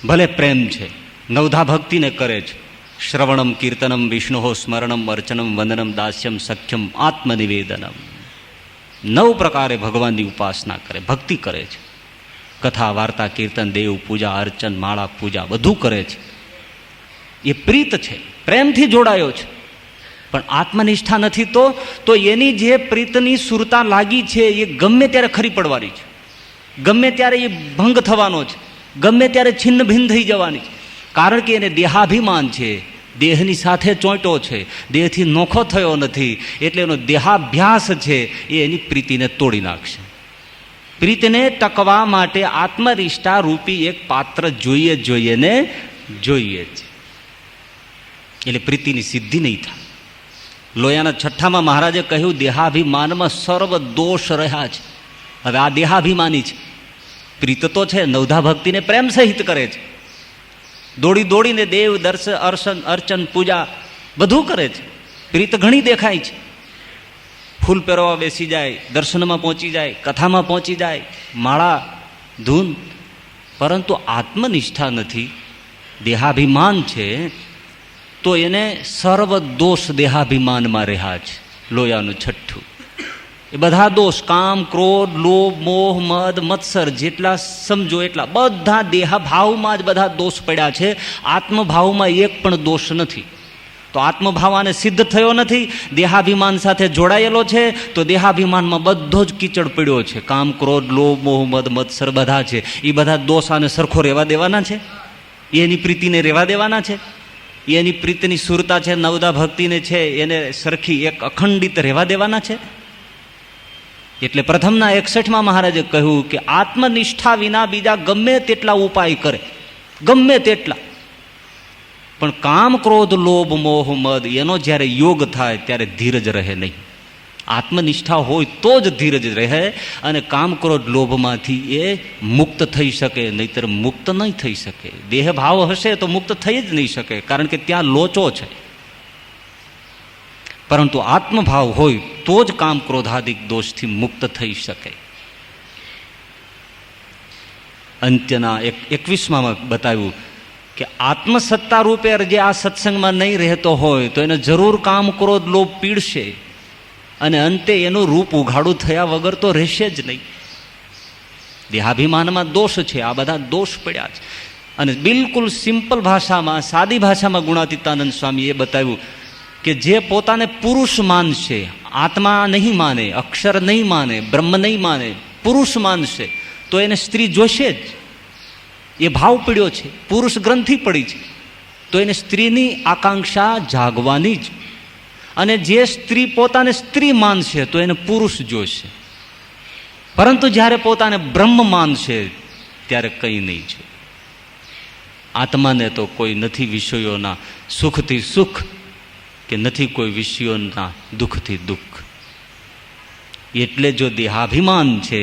ભલે પ્રેમ છે, નવધા ભક્તિને કરે છે, શ્રવણમ કીર્તનમ વિષ્ણુ સ્મરણમ અર્ચનમ વંદનમ દાસ્યમ સખ્યમ આત્મનિવેદનમ, 9 પ્રકારે ભગવાનની ઉપાસના કરે, ભક્તિ કરે છે. કથા વાર્તા કીર્તન દેવ પૂજા અર્ચન માળા પૂજા બધું કરે છે. એ પ્રીત છે, પ્રેમથી જોડાયો છે, પણ આત્મનિષ્ઠા નથી તો એની જે પ્રીતની સુરતા લાગી છે એ ગમે ત્યારે ખરી પડવાની છે, ગમે ત્યારે એ ભંગ થવાનો છે, ગમે ત્યારે છિન્ન ભિન્ન થઈ જવાની છે. કારણ કે એને દેહાભિમાન છે, દેહની સાથે ચોંટ્યો છે, દેહથી નોખો થયો નથી, એટલે એનો દેહાભ્યાસ છે એ એની પ્રીતિને તોડી નાખશે. પ્રીતિને ટકવા માટે આત્મનિષ્ઠા રૂપી એક પાત્ર જોઈએ ને જોઈએ જ, એટલે પ્રીતિની સિદ્ધિ નહીં થાય. લોયાના 6માં મહારાજે કહ્યું દેહાભિમાનમાં સર્વ દોષ રહ્યા છે. હવે આ દેહાભિમાની છે, પ્રીત તો છે, નવધા ભક્તિને પ્રેમ સહિત કરે છે, દોડીને દેવ દર્શન અર્ચન પૂજા બધું કરે છે. પ્રીત ઘણી દેખાય છે, ફૂલ પહેરવા બેસી જાય, દર્શનમાં પહોંચી જાય, કથામાં પહોંચી જાય, માળા ધૂન, પરંતુ આત્મનિષ્ઠા નથી, દેહાભિમાન છે, તો એને સર્વ દોષ દેહાભિમાનમાં રહ્યા છે. લોયાનું 6. એ બધા દોષ કામ ક્રોધ લોભ મોહ મદ મત્સર જેટલા સમજો એટલા બધા દેહભાવમાં જ બધા દોષ પડ્યા છે. આત્મભાવમાં એક પણ દોષ નથી. તો આત્મભાવ આને સિદ્ધ થયો નથી, દેહાભિમાન સાથે જોડાયેલો છે, તો દેહાભિમાનમાં બધો જ કીચડ પડ્યો છે. કામ ક્રોધ લોભ મોહ મદ મત્સર બધા છે, એ બધા દોષ આને સરખો રહેવા દેવાના છે? એની પ્રીતિને રહેવા દેવાના છે? એની પ્રીતની સુરતા છે, નવદા ભક્તિને છે, એને સરખી એક અખંડિત રહેવા દેવાના છે? એટલે પ્રથમના 61માં મહારાજે કહ્યું કે આત્મનિષ્ઠા વિના બીજા ગમે તેટલા ઉપાય કરે, ગમે તેટલા, પણ કામ, ક્રોધ, લોભ, મોહ, મદ એનો જ્યારે યોગ થાય ત્યારે ધીરજ રહે નહીં. આત્મનિષ્ઠા હોય તો જ ધીરજ રહે અને કામ, ક્રોધ, લોભમાંથી એ મુક્ત થઈ શકે, નહીતર મુક્ત નહીં થઈ શકે. દેહ ભાવ હશે તો મુક્ત થઈ જ નહીં શકે, કારણ કે ત્યાં લોચો છે. પરંતુ આત્મભાવ હોય તો જ કામ, ક્રોધાદિક દોષથી મુક્ત થઈ શકે. અંત્યના 21માં બતાવ્યું કે આત્મસત્તા રૂપે જે આ સત્સંગમાં નહીં રહેતો હોય તો એને જરૂર કામ, ક્રોધ, લોભ પીડશે અને અંતે એનું રૂપ ઉઘાડું થયા વગર તો રહેશે જ નહીં. દેહાભિમાનમાં દોષ છે, આ બધા દોષ પડ્યા છે. અને બિલકુલ સિમ્પલ ભાષામાં, સાદી ભાષામાં ગુણાતીતાનંદ સ્વામી એ બતાવ્યું કે જે પોતાને પુરુષ માનશે, આત્મા નહીં માને, અક્ષર નહીં માને, બ્રહ્મ નહીં માને, પુરુષ માનશે તો એને સ્ત્રી જોશે જ. એ ભાવ પડ્યો છે, પુરુષ ગ્રંથિ પડી છે, તો એને સ્ત્રીની આકાંક્ષા જાગવાની જ. અને જે સ્ત્રી પોતાને સ્ત્રી માનશે તો એને પુરુષ જોશે. પરંતુ જ્યારે પોતાને બ્રહ્મ માનશે ત્યારે કંઈ નહીં છે. આત્માને તો કોઈ નથી વિષયોના સુખથી સુખ, કે નથી કોઈ વિષયોના દુઃખથી દુઃખ. એટલે જો દેહાભિમાન છે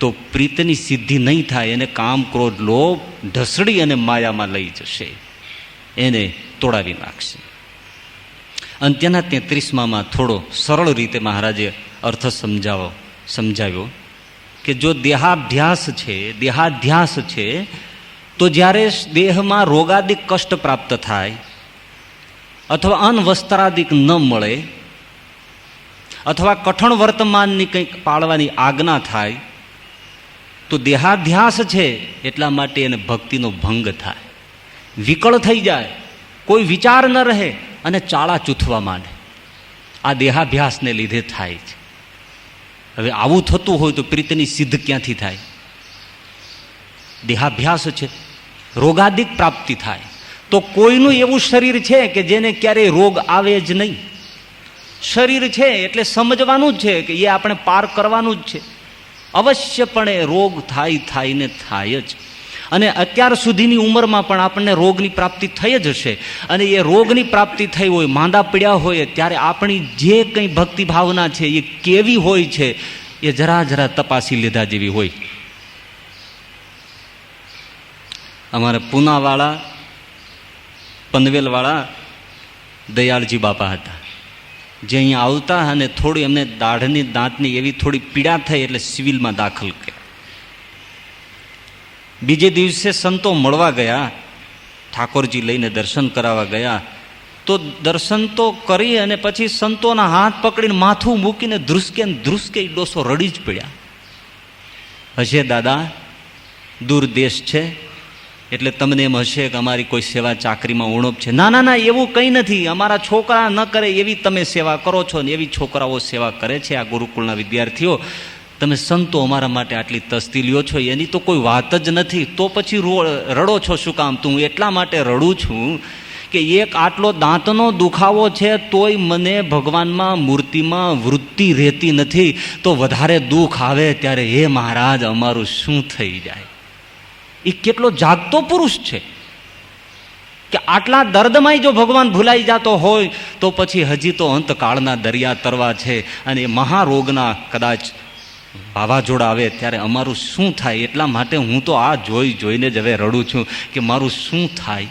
તો પ્રીતની સિદ્ધિ નહીં થાય. એને કામ, ક્રોધ, લોભ ઢસડી અને માયામાં લઈ જશે, એને તોડાવી નાખશે. અંત્યના 33માં થોડો સરળ રીતે મહારાજે અર્થ સમજાવ્યો કે જો દેહાભ્યાસ છે, દેહાધ્યાસ છે, તો જ્યારે દેહમાં રોગાદિક કષ્ટ પ્રાપ્ત થાય અથવા અન્ન વસ્ત્રાદિક ન મળે અથવા કઠણ વર્તમાનની કંઈક પાળવાની આજ્ઞા થાય તો દેહાધ્યાસ છે એટલા માટે એને ભક્તિનો ભંગ થાય, વિકળ થઈ જાય, કોઈ વિચાર ન રહે અને ચાળા ચૂથવા માંડે. આ દેહાભ્યાસને લીધે થાય છે. હવે આવું થતું હોય તો પ્રીતની સિદ્ધ ક્યાંથી થાય? દેહાભ્યાસ છે, રોગાદિક પ્રાપ્તિ થાય. તો કોઈનું એવું શરીર છે કે જેને ક્યારેય રોગ આવે જ નહીં. શરીર છે એટલે સમજવાનું જ છે કે એ આપણે પાર કરવાનું જ છે. અવશ્યપણે રોગ થાય ને થાય જ. અને અત્યાર સુધીની ઉંમરમાં પણ આપણને રોગની પ્રાપ્તિ થઈ જ હશે. અને એ રોગની પ્રાપ્તિ થઈ હોય, માંદા પડ્યા હોય, ત્યારે આપણી જે કંઈ ભક્તિ ભાવના છે એ કેવી હોય છે એ જરા તપાસી લીધા જેવી હોય. અમારે પૂનાવાળા, પનવેલવાળા દયાળજી બાપા હતા, જે અહીંયા આવતા અને થોડી એમને દાઢની, દાંતની એવી થોડી પીડા થઈ એટલે સિવિલમાં દાખલ કર્યા. બીજે દિવસે સંતો મળવા ગયા, ઠાકોરજી લઈને દર્શન કરાવવા ગયા. તો દર્શન તો કરી અને પછી સંતોના હાથ પકડીને માથું મૂકીને ધ્રુસકે ડોસો રડી જ પડ્યા. હશે દાદા, દૂર દેશ છે એટલે તમને એમ હશે કે અમારી કોઈ સેવા ચાકરીમાં ઉણપ છે. ના, એવું કંઈ નથી. અમારા છોકરા ન કરે એવી તમે સેવા કરો છો ને એવી છોકરાઓ સેવા કરે છે, આ ગુરુકુળના વિદ્યાર્થીઓ. તમે સંતો અમારા માટે આટલી તસ્તી લ્યો છો એની તો કોઈ વાત જ નથી. તો પછી રડો છો શું કામ? તો હું એટલા માટે રડું છું કે એક આટલો દાંતનો દુખાવો છે તોય મને ભગવાનમાં, મૂર્તિમાં વૃત્તિ રહેતી નથી. તો વધારે દુઃખ આવે ત્યારે હે મહારાજ અમારું શું થઈ જાય? એ કેટલો જાગતો પુરુષ છે કે આટલા દર્દમાં જો ભગવાન ભૂલાઈ જતો હોય તો પછી હજી તો અંતકાળના દરિયા તરવા છે. અને એ મહારોગના કદાચ વાવાઝોડા આવે ત્યારે અમારું શું થાય? એટલા માટે હું તો આ જોઈને જ હવે રડું છું કે મારું શું થાય.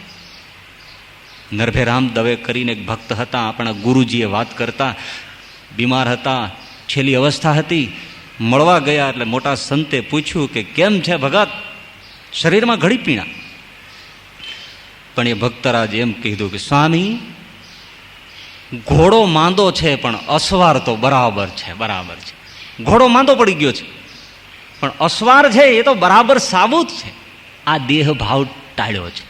નરભેરામ દવે કરીને એક ભક્ત હતા, આપણા ગુરુજીએ વાત કરતા, બીમાર હતા, છેલ્લી અવસ્થા હતી. મળવા ગયા એટલે મોટા સંતે પૂછ્યું કે કેમ છે ભગત, શરીરમાં ઘડી પીણા? પણ એ ભક્તરાજ એમ કીધું કે સ્વામી, ઘોડો માંદો છે પણ અસવાર તો બરાબર છે. ઘોડો માંદો પડી ગયો છે પણ અસવાર છે એ તો બરાબર સાબુત છે. આ દેહ ભાવ ટાળ્યો છે.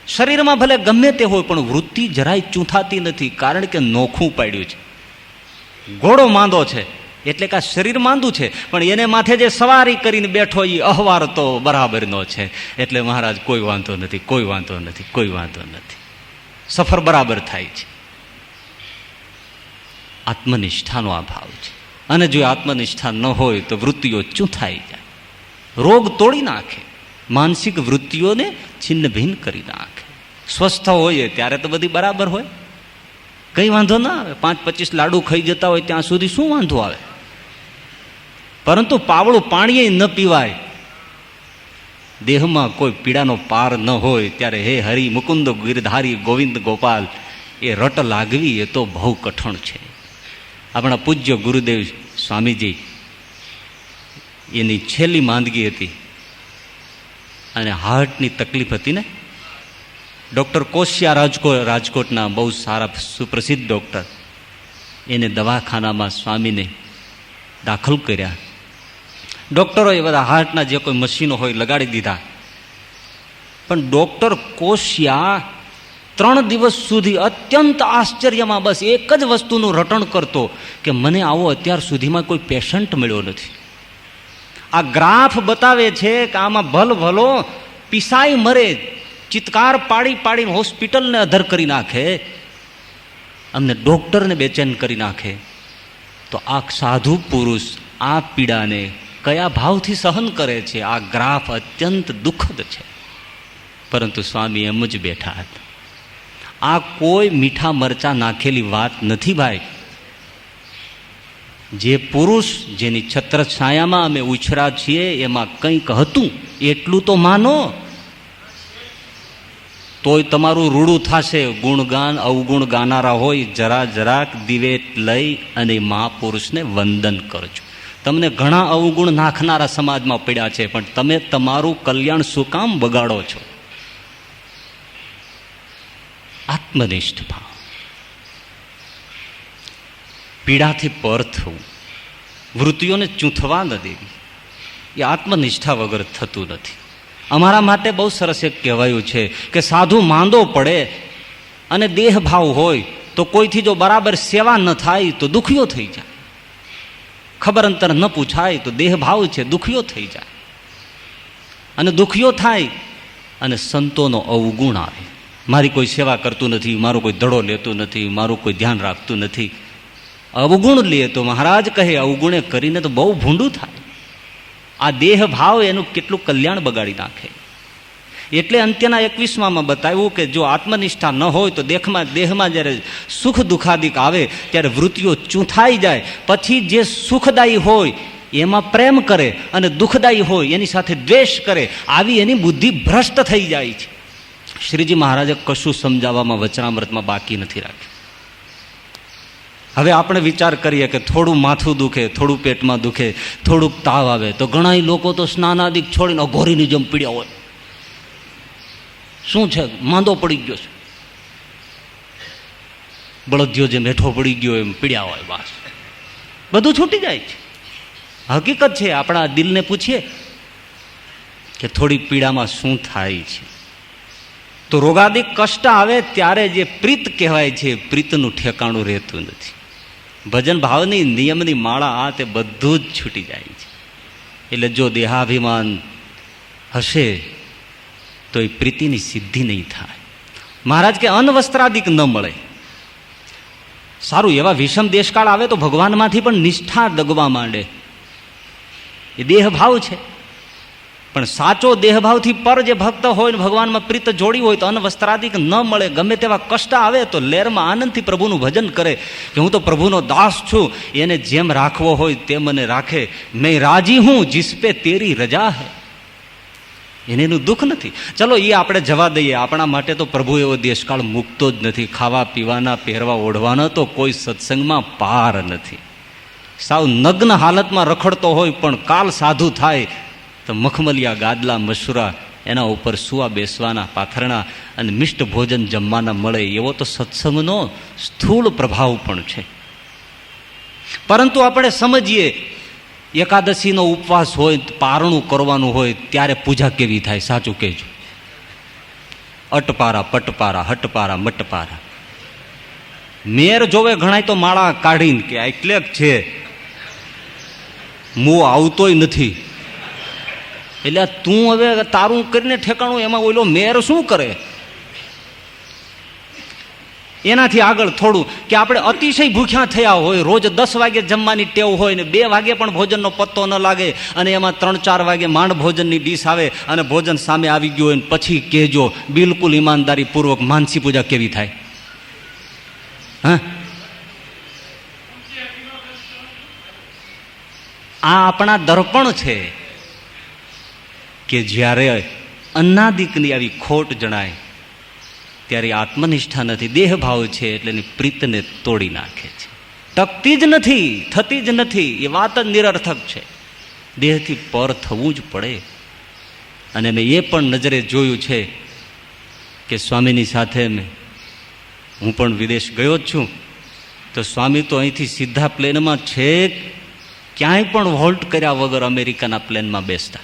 શરીરમાં ભલે ગમે તે હોય પણ વૃત્તિ જરાય ચૂંથાતી નથી, કારણ કે નોખું પાડ્યું છે. ઘોડો માંદો છે એટલે કે આ શરીર માંદું છે, પણ એને માથે જે સવારી કરીને બેઠો એ અહવાર તો બરાબરનો છે. એટલે મહારાજ કોઈ વાંધો નથી. સફર બરાબર થાય છે. આત્મનિષ્ઠાનો આ ભાવ છે. અને જો આત્મનિષ્ઠા ન હોય તો વૃત્તિઓ ચૂંથાઈ જાય, રોગ તોડી નાખે, માનસિક વૃત્તિઓને છિન્ન ભિન્ન કરી નાખે. સ્વસ્થ હોય ત્યારે તો બધી બરાબર હોય, કંઈ વાંધો ના આવે. 5-25 લાડુ ખાઈ જતા હોય ત્યાં સુધી શું વાંધો આવે? પરંતુ પાવળું પાણીએ ન પીવાય, દેહમાં કોઈ પીડાનો પાર ન હોય ત્યારે હે હરિ મુકુંદ ગિરધારી ગોવિંદ ગોપાલ એ રટ લાગવી એ તો બહુ કઠણ છે. આપણા પૂજ્ય ગુરુદેવ સ્વામીજી, એની છેલ્લી માંદગી હતી અને હાર્ટની તકલીફ હતી ને. ડૉક્ટર કોશિયા રાજકોટના બહુ સારા સુપ્રસિદ્ધ ડૉક્ટર, એને દવાખાનામાં સ્વામીને દાખલ કર્યા. ડૉક્ટરોએ બધા હાર્ટના જે કોઈ મશીનો હોય લગાડી દીધા, પણ ડૉક્ટર કોશિયા 3 દિવસ સુધી અત્યંત આશ્ચર્યમાં બસ એક જ વસ્તુનું રટણ કરતો કે મને આવો અત્યાર સુધીમાં કોઈ પેશન્ટ મળ્યો નથી. આ ગ્રાફ બતાવે છે કે આમાં ભલો પીસાઈ મરે, ચિત્કાર પાડીને હોસ્પિટલને અધર કરી નાખે, અમને ડૉક્ટરને બેચેન કરી નાખે. તો આ સાધુ પુરુષ આ પીડાને કયા ભાવથી સહન કરે છે? આ ગ્રાફ અત્યંત દુઃખદ છે. પરંતુ સ્વામી એમ જ બેઠા હતા. આ કોઈ મીઠા મરચા નાખેલી વાત નથી ભાઈ. જે પુરુષ જેની છત્રછાયામાં અમે ઉછરા છીએ એમાં કંઈક હતું એટલું તો માનો, તોય તમારું રૂડું થશે. ગુણગાન અવગુણ ગાનારા હોય જરાક દિવેટ લઈ અને મહાપુરુષને વંદન કરજો. તમને ઘણા અવગુણ નાખનારા સમાજમાં પડ્યા છે, પણ તમે તમારું કલ્યાણ શું કામ બગાડો છો? આત્મનિષ્ઠ ભાવ, પીડાથી પર થવું, વૃત્તિઓને ચૂંથવા ન દેવી, એ આત્મનિષ્ઠા વગર થતું નથી. અમારા માટે બહુ સરસ એક કહેવાયું છે કે સાધુ માંદો પડે અને દેહ ભાવ હોય તો કોઈથી જો બરાબર સેવા ન થાય તો દુખીઓ થઈ જાય, ખબર અંતર ન પૂછાય તો દેહ ભાવ છે દુખીઓ થઈ જાય, અને દુખીઓ થાય અને સંતોનો અવગુણ આવે. મારી કોઈ સેવા કરતું નથી, મારો કોઈ દડો લેતું નથી, મારું કોઈ ધ્યાન રાખતું નથી. અવગુણ લે તો મહારાજ કહે અવગુણે કરીને તો બહુ ભૂંડું થાય. આ દેહ ભાવ એનું કેટલું કલ્યાણ બગાડી નાખે. એટલે અંત્યના 21માં બતાવ્યું કે જો આત્મનિષ્ઠા ન હોય તો દેહમાં જ્યારે સુખ દુઃખાદિક આવે ત્યારે વૃત્તિઓ ચૂંથાઈ જાય. પછી જે સુખદાયી હોય એમાં પ્રેમ કરે અને દુઃખદાયી હોય એની સાથે દ્વેષ કરે. આવી એની બુદ્ધિ ભ્રષ્ટ થઈ જાય છે. શ્રીજી મહારાજે કશું સમજાવવામાં વચનામૃતમાં બાકી નથી રાખ્યું. હવે આપણે વિચાર કરીએ કે થોડું માથું દુખે, થોડું પેટમાં દુખે, થોડુંક તાવ આવે તો ઘણા લોકો તો સ્નાનાદિક છોડીને અઘોરીની જેમ પીડ્યા હોય. શું છે? માંદો પડી ગયો છે, બળદિયો જેમ હેઠો પડી ગયો એમ પીડ્યા હોય. બસ બધું છૂટી જાય છે. હકીકત છે. આપણા દિલને પૂછીએ કે થોડી પીડામાં શું થાય છે, તો રોગાદિક કષ્ટ આવે ત્યારે જે પ્રીત કહેવાય છે, પ્રીતનું ઠેકાણું રહેતું નથી. ભજન ભાવની નિયમની માળા આ તે બધું જ છૂટી જાય છે. એટલે જો દેહાભિમાન હશે તો એ પ્રીતિની સિદ્ધિ નહીં થાય. મહારાજ કે અન્વસ્ત્રાદિક ન મળે. સારું, એવા વિષમ દેશકાળ આવે તો ભગવાનમાંથી પણ નિષ્ઠા દગવા માંડે. એ દેહભાવ છે. પણ સાચો દેહભાવથી પર જે ભક્ત હોય ને ભગવાનમાં પ્રીત જોડી હોય તો અન્વસ્ત્રાદિક ન મળે. ગમે તેવા કષ્ટ આવે તો લહેરમાં આનંદથી પ્રભુનું ભજન કરે કે હું તો પ્રભુનો દાસ છું, એને જેમ રાખવો હોય તે મને રાખે. મેં રાજી હું જીસ પે તેરી રજા હૈ. એને એનું દુઃખ નથી. ચલો એ આપણે જવા દઈએ. આપણા માટે તો પ્રભુ એવો દેશકાળ મૂકતો જ નથી. ખાવા પીવાના, પહેરવા ઓઢવાના તો કોઈ સત્સંગમાં પાર નથી. સાવ નગ્ન હાલતમાં રખડતો હોય પણ કાલ સાધુ થાય તો મખમલિયા, ગાદલા, મસૂરા એના ઉપર સુવા બેસવાના, પાથરણા અને મિષ્ટ ભોજન જમવાના મળે. એવો તો સત્સંગનો સ્થૂળ પ્રભાવ પણ છે. પરંતુ આપણે સમજીએ એકાદશીનો ઉપવાસ હોય, પારણું કરવાનું હોય ત્યારે પૂજા કેવી થાય? સાચું કહેજો. અટપારા, પટપારા, હટપારા, મટપારા. મેર જોવે ઘણાય તો માળા કાઢીને કે એટલે છે મો આવતોય નથી. એટલે તું હવે તારું કરીને ઠેકાણું એમાં ઓલો મેર શું કરે? એનાથી આગળ થોડું કે આપણે અતિશય ભૂખ્યા થયા હોય, રોજ 10 વાગે જમવાની ટેવ હોય ને 2 વાગે પણ ભોજનનો પત્તો ન લાગે અને એમાં 3-4 વાગે માંડ ભોજનની ડીશ આવે અને ભોજન સામે આવી ગયું હોય પછી કહેજો બિલકુલ ઈમાનદારીપૂર્વક માનસી પૂજા કેવી થાય? હા, આ આપણા દર્પણ છે કે જ્યારે અન્નાદિકની આવી ખોટ જણાય ત્યારે આત્મનિષ્ઠા નથી, દેહભાવ છે એટલે એની પ્રીતને તોડી નાખે છે. ટકતી જ નથી, થતી જ નથી, એ વાત જ નિરર્થક છે. દેહથી પર થવું જ પડે. અને મેં એ પણ નજરે જોયું છે કે સ્વામીની સાથે હું પણ વિદેશ ગયો જ છું, તો સ્વામી તો અહીંથી સીધા પ્લેનમાં છે, ક્યાંય પણ વોલ્ટ કર્યા વગર અમેરિકાના પ્લેનમાં બેસતા.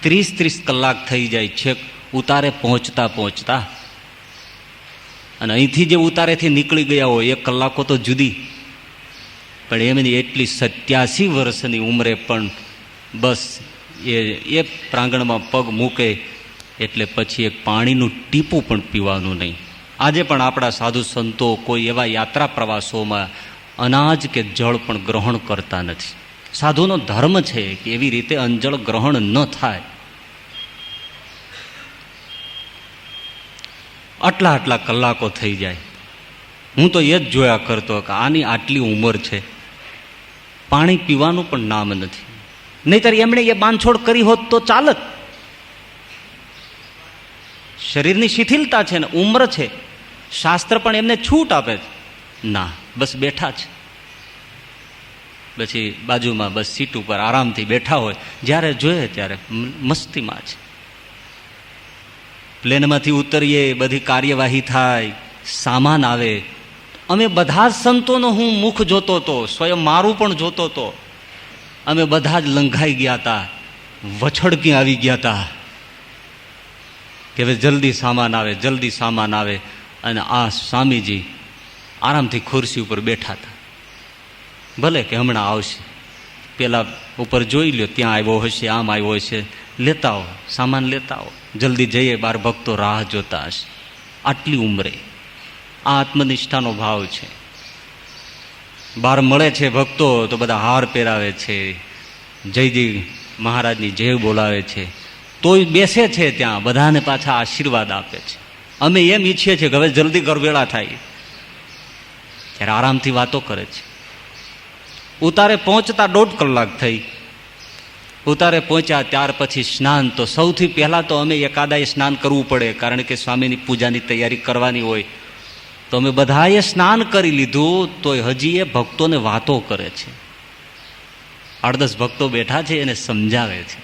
30-30 કલાક થઈ જાય છે ઉતારે પહોંચતા પહોંચતા. અને અહીંથી જે ઉતારેથી નીકળી ગયા હોય 1 કલાકો તો જુદી, પણ એમની એટલી 87 વર્ષની ઉંમરે પણ બસ એ પ્રાંગણમાં પગ મૂકે એટલે પછી એક પાણીનું ટીપું પણ પીવાનું નહીં. આજે પણ આપણા સાધુ સંતો કોઈ એવા યાત્રા પ્રવાસોમાં અનાજ કે જળ પણ ગ્રહણ કરતા નથી. સાધુનો ધર્મ છે કે એવી રીતે અંજળ ગ્રહણ ન થાય. આટલા કલાકો થઈ જાય. હું તો એ જ જોયા કરતો કે આની આટલી ઉંમર છે, પાણી પીવાનું પણ નામ નથી. નહીતર એમણે એ બાંધછોડ કરી હોત તો ચાલત. શરીરની શિથિલતા છે ને ઉંમર છે, શાસ્ત્ર પણ એમને છૂટ આપે છે. ના, બસ બેઠા છે. પછી બાજુમાં બસ સીટ ઉપર આરામથી બેઠા હોય, જ્યારે જોઈએ ત્યારે મસ્તીમાં છે. પ્લેનમાંથી ઉતરીએ, બધી કાર્યવાહી થાય, સામાન આવે. અમે બધા જ સંતોનો હું મુખ જોતો હતો, સ્વયં મારું પણ જોતો હતો. અમે બધા જ લંઘાઈ ગયા હતા, વછડકી આવી ગયા હતા કે હવે જલ્દી સામાન આવે, જલ્દી સામાન આવે. અને આ સ્વામીજી આરામથી ખુરશી ઉપર બેઠા હતા. ભલે કે હમણાં આવશે, પેલા ઉપર જોઈ લ્યો, ત્યાં આવ્યો હશે, આમ આવ્યો હશે, લેતા આવો, સામાન લેતા આવો, જલ્દી જઈએ. 12 ભક્તો રાહ જોતા હશે. આટલી ઉંમરે આ આત્મનિષ્ઠાનો ભાવ છે. બહાર મળે છે ભક્તો તો બધા હાર પહેરાવે છે, જયજી મહારાજની જય બોલાવે છે, તોય બેસે છે ત્યાં, બધાને પાછા આશીર્વાદ આપે છે. અમે એમ ઈચ્છીએ છીએ કે હવે જલ્દી ગરવેળા થાય, ત્યારે આરામથી વાતો કરે છે. ઉતારે પહોંચતા 1.5 કલાક થઈ. ઉતારે પહોંચ્યા ત્યાર પછી સ્નાન, તો સૌથી પહેલાં તો અમે એકાદાએ સ્નાન કરવું પડે, કારણ કે સ્વામીની પૂજાની તૈયારી કરવાની હોય. તો અમે બધાએ સ્નાન કરી લીધું, તો હજી એ ભક્તોને વાતો કરે છે. 8-10 ભક્તો બેઠા છે, એને સમજાવે છે.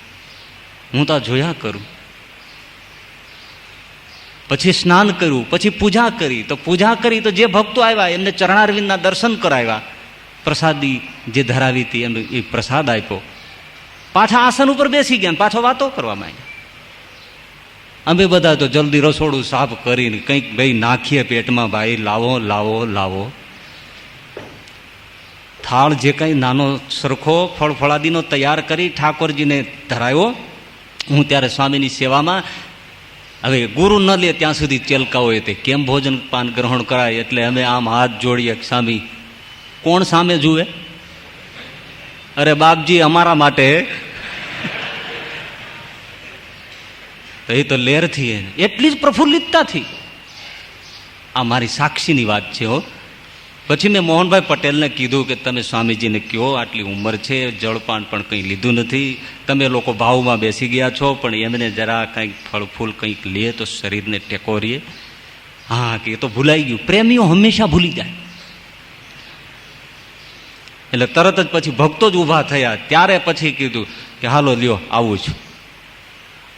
હું તો જોયા કરું. પછી સ્નાન કર્યું, પછી પૂજા કરી. તો પૂજા કરી તો જે ભક્તો આવ્યા એમને ચરણારવિંદના દર્શન કરાવ્યા, પ્રસાદી જે ધરાવી હતી એમને એ પ્રસાદ આપ્યો. પાછા આસન ઉપર બેસી ગયા, પાછો વાતો કરવા માંડ્યા. અમે બધા તો જલ્દી રસોડું સાફ કરીને કંઈક ભાઈ નાખીએ પેટમાં, ભાઈ લાવો લાવો લાવો. થાળ જે કંઈ નાનો સરખો ફળફળાદીનો તૈયાર કરી ઠાકોરજીને ધરાવ્યો. હું ત્યારે સ્વામીની સેવામાં, હવે ગુરુ ન લે ત્યાં સુધી ચેલકા હોય તે કેમ ભોજન પાન ગ્રહણ કરાય, એટલે અમે આમ હાથ જોડીએ. સ્વામી કોણ સામે જુએ? અરે બાપજી અમારા માટે. તો એ તો લેરથી, એટલી જ પ્રફુલ્લિતતાથી. આ મારી સાક્ષીની વાત છે હો. પછી મેં મોહનભાઈ પટેલને કીધું કે તમે સ્વામીજીને કહો, આટલી ઉંમર છે, જળપાન પણ કંઈ લીધું નથી, તમે લોકો ભાવમાં બેસી ગયા છો, પણ એમને જરા કંઈક ફળ ફૂલ કંઈક લે તો શરીરને ટેકો રહીએ. હા, કે એ તો ભૂલાઈ ગયું. પ્રેમીઓ હંમેશા ભૂલી જાય. એટલે તરત જ પછી ભક્તો જ ઊભા થયા. ત્યારે પછી કીધું કે હાલો લ્યો આવું છું.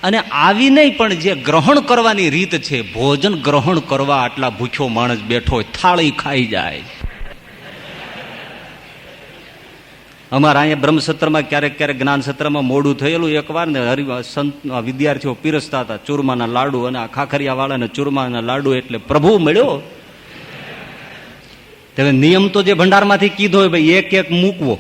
અને આવી નહીં, પણ જે ગ્રહણ કરવાની રીત છે, ભોજન ગ્રહણ કરવા આટલા ભૂખ્યો માણસ બેઠો હોય, થાળી ખાઈ જાય. અમારા અહીંયા બ્રહ્મસત્રમાં ક્યારેક ક્યારેક જ્ઞાન સત્રમાં મોડું થયેલું. એકવાર ને સંત વિદ્યાર્થીઓ પીરસતા હતા ચૂરમાના લાડુ, અને આ ખાખરિયા વાળાને ચૂરમાના લાડુ એટલે પ્રભુ મળ્યો. હવે નિયમ તો જે ભંડારમાંથી કીધો હોય ભાઈ એક એક મૂકવો,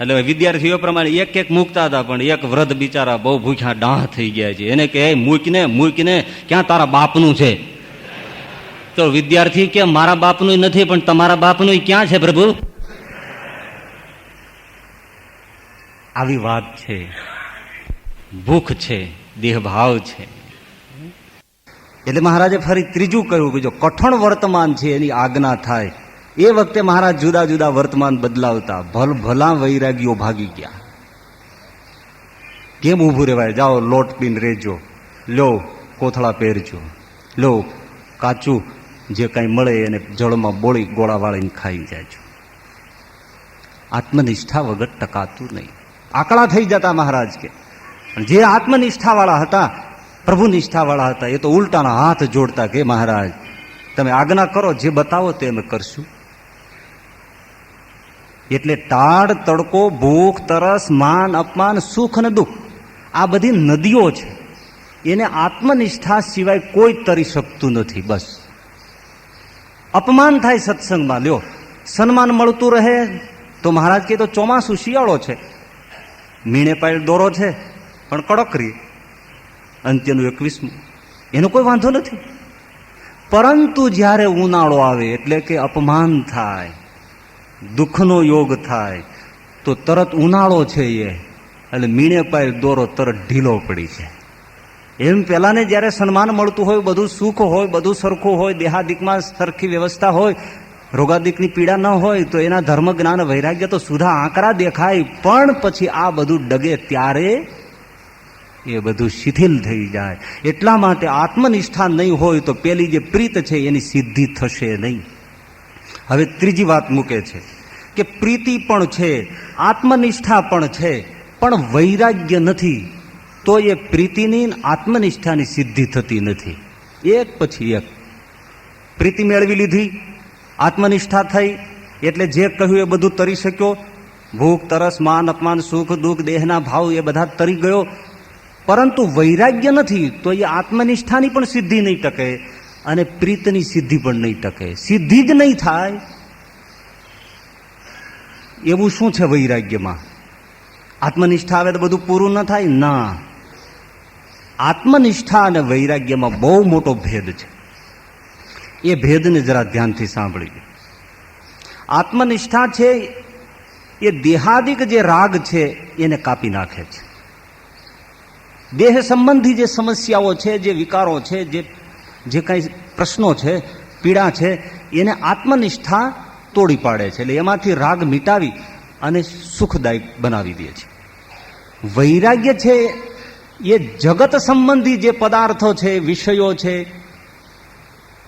એટલે વિદ્યાર્થીઓ પ્રમાણે એક એક મૂકતા હતા. પણ એક વૃદ્ધ બિચારા બહુ ભૂખ્યા ડાહ થઈ ગયા છે, એને કે મૂકીને મૂકીને ક્યાં તારા બાપનું છે. તો વિદ્યાર્થી કે મારા બાપનું નથી, પણ તમારા બાપનું ક્યાં છે પ્રભુ? આવી વાત છે. ભૂખ છે, દેહભાવ છે. એટલે મહારાજે ફરી ત્રીજું કહ્યું કે જો કઠણ વર્તમાન છે એની આજ્ઞા થાય. એ વખતે મહારાજ જુદા જુદા વર્તમાન બદલાવતા. ભલા વૈરાગીઓ ભાગી ગયા. કેમ ઊભું રહેવાય? જાઓ લોટ પીને રેજો, લો કોથળા પહેરજો, લો કાચું જે કઈ મળે એને જળમાં બોળી ગોળા વાળીને ખાઈ જાય. આત્મનિષ્ઠા વગર ટકાતું નહીં. આકડા થઈ જતા મહારાજ કે. જે આત્મનિષ્ઠાવાળા હતા, પ્રભુ નિષ્ઠાવાળા હતા, એ તો ઉલટાના હાથ જોડતા કે મહારાજ તમે આજ્ઞા કરો, જે બતાવો તે અમે કરશું. એટલે ટાળ, તડકો, ભૂખ, તરસ, માન, અપમાન, સુખ અને દુઃખ આ બધી નદીઓ છે. એને આત્મનિષ્ઠા સિવાય કોઈ તરી શકતું નથી. બસ અપમાન થાય સત્સંગમાં, લ્યો સન્માન મળતું રહે તો મહારાજ કહે તો ચોમાસું શિયાળો છે, મીણે પાયેલ દોરો છે પણ કડકરી, અંત્યનું 21મું, એનો કોઈ વાંધો નથી. પરંતુ જ્યારે ઉનાળો આવે એટલે કે અપમાન થાય, દુઃખનો યોગ થાય, તો તરત ઉનાળો છે એ, એટલે મીણે પાયેલ દોરો તરત ઢીલો પડી જાય. એમ પેલાને જ્યારે સન્માન મળતું હોય, બધું સુખ હોય, બધું સરખું હોય, દેહાદિકમાં સરખી વ્યવસ્થા હોય, રોગાદિકની પીડા ન હોય, તો એના ધર્મ જ્ઞાન વૈરાગ્ય તો સુધા આંકડા દેખાય. પણ પછી આ બધું ડગે ત્યારે એ બધું શિથિલ થઈ જાય. એટલા માટે આત્મનિષ્ઠા નહીં હોય તો પેલી જે પ્રીત છે એની સિદ્ધિ થશે નહીં. હવે ત્રીજી વાત મૂકે છે કે પ્રીતિ પણ છે, આત્મનિષ્ઠા પણ છે, પણ વૈરાગ્ય નથી, તો એ પ્રીતિની આત્મનિષ્ઠાની સિદ્ધિ થતી નથી. એક પછી એક. પ્રીતિ મેળવી લીધી, આત્મનિષ્ઠા થઈ, એટલે જે કહ્યું એ બધું તરી શક્યો. ભૂખ, તરસ, માન, અપમાન, સુખ, દુઃખ, દેહના ભાવ એ બધા તરી ગયો. પરંતુ વૈરાગ્ય નથી તો એ આત્મનિષ્ઠાની પણ સિદ્ધિ નહીં ટકે અને પ્રીતની સિદ્ધિ પણ નહીં ટકે. સિદ્ધિ જ નહીં થાય એવું શું છે વૈરાગ્યમાં? આત્મનિષ્ઠા આવે તો બધું પૂરું ન થાય? ના, આત્મનિષ્ઠા અને વૈરાગ્યમાં બહુ મોટો ભેદ છે. એ ભેદને જરા ધ્યાનથી સાંભળીએ. આત્મનિષ્ઠા છે એ દેહાદિક જે રાગ છે એને કાપી નાખે છે. દેહ સંબંધી જે સમસ્યાઓ છે, જે વિકારો છે, જે કંઈ પ્રશ્નો છે, પીડા છે, એને આત્મનિષ્ઠા તોડી પાડે છે. એટલે એમાંથી રાગ મિટાવી અને સુખદાયક બનાવી દે છે. વૈરાગ્ય છે એ જગત સંબંધી જે પદાર્થો છે, વિષયો છે,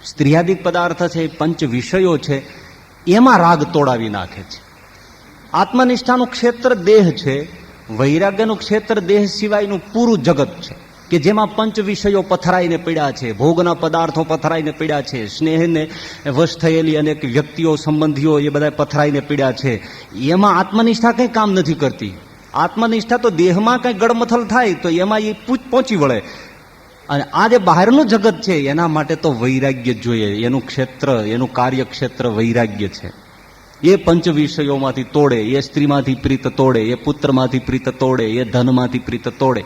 સ્ત્રીયાદિક પદાર્થ છે, પંચ વિષયો છે, એમાં રાગ તોડાવી નાખે છે. આત્મનિષ્ઠાનું ક્ષેત્ર દેહ છે, વૈરાગ્યનું ક્ષેત્ર દેહ સિવાયનું પૂરું જગત છે કે જેમાં પંચ વિષયો પથરાઈને પડ્યા છે, ભોગના પદાર્થો પથરાઈને પડ્યા છે, સ્નેહને વશ થયેલી અનેક વ્યક્તિઓ, સંબંધીઓ એ બધા પથરાઈને પડ્યા છે. એમાં આત્મનિષ્ઠા કંઈ કામ નથી કરતી. આત્મનિષ્ઠા તો દેહમાં કંઈ ગડમથલ થાય તો એમાં એ પહોંચી વળે. અને આ જે બહારનું જગત છે એના માટે તો વૈરાગ્ય જોઈએ. એનું ક્ષેત્ર, એનું કાર્યક્ષેત્ર વૈરાગ્ય છે. એ પંચ વિષયોમાંથી તોડે, એ સ્ત્રીમાંથી પ્રીત તોડે, એ પુત્રમાંથી પ્રીત તોડે, એ ધનમાંથી પ્રીત તોડે.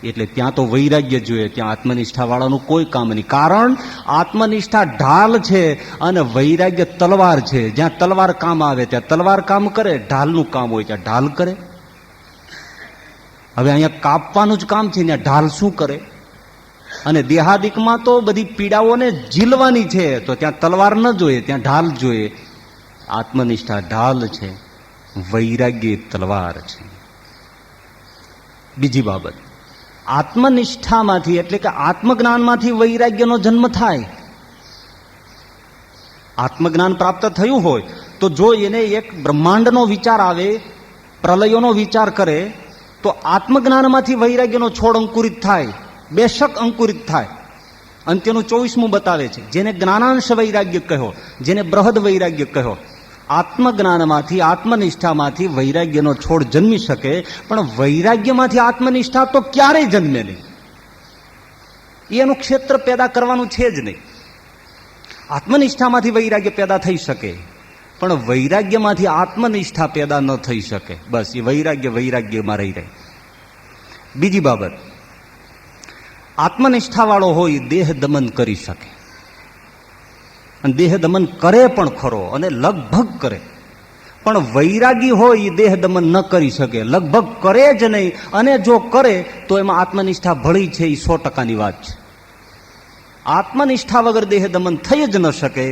એટલે ત્યાં તો વૈરાગ્ય જોઈએ, ત્યાં આત્મનિષ્ઠા વાળાનું કોઈ કામ નહીં. કારણ આત્મનિષ્ઠા ઢાલ છે અને વૈરાગ્ય તલવાર છે. જ્યાં તલવાર કામ આવે ત્યાં તલવાર કામ કરે, ઢાલનું કામ હોય ત્યાં ઢાલ કરે. હવે અહીંયા કાપવાનું જ કામ છે, ત્યાં ઢાલ શું કરે? અને દેહાદિકમાં તો બધી પીડાઓને ઝીલવાની છે, તો ત્યાં તલવાર ન જોઈએ, ત્યાં ઢાલ જોઈએ. આત્મનિષ્ઠા ઢાલ છે, વૈરાગ્ય તલવાર છે. બીજી બાબત, આત્મનિષ્ઠામાંથી એટલે કે આત્મજ્ઞાનમાંથી વૈરાગ્યનો જન્મ થાય. આત્મજ્ઞાન પ્રાપ્ત થયું હોય તો જો એને એક બ્રહ્માંડનો વિચાર આવે, પ્રલયોનો વિચાર કરે, તો આત્મજ્ઞાનમાંથી વૈરાગ્યનો છોડ અંકુરિત થાય, બેશક અંકુરિત થાય. અંત્યનું 24મું બતાવે છે, જેને જ્ઞાનાંશ વૈરાગ્ય કહ્યો, જેને બૃહદ વૈરાગ્ય કહ્યો. આત્મજ્ઞાનમાંથી, આત્મનિષ્ઠામાંથી વૈરાગ્યનો છોડ જન્મી શકે, પણ વૈરાગ્યમાંથી આત્મનિષ્ઠા તો ક્યારેય જન્મે નહીં. એનું ક્ષેત્ર પેદા કરવાનું છે જ નહીં. આત્મનિષ્ઠામાંથી વૈરાગ્ય પેદા થઈ શકે, પણ વૈરાગ્યમાંથી આત્મનિષ્ઠા પેદા ન થઈ શકે. બસ એ વૈરાગ્યમાં રહી રહે. બીજી બાબત, આત્મનિષ્ઠાવાળો હોય દેહ દમન કરી શકે. અને દેહ દમન કરે પણ ખરો, અને લગભગ કરે. પણ વૈરાગી હોય એ દેહ દમન ન કરી શકે, લગભગ કરે જ નહીં. અને જો કરે તો એમાં આત્મનિષ્ઠા ભળી છે, એ 100%ની વાત છે. આત્મનિષ્ઠા વગર દેહ દમન થઈ જ ન શકે.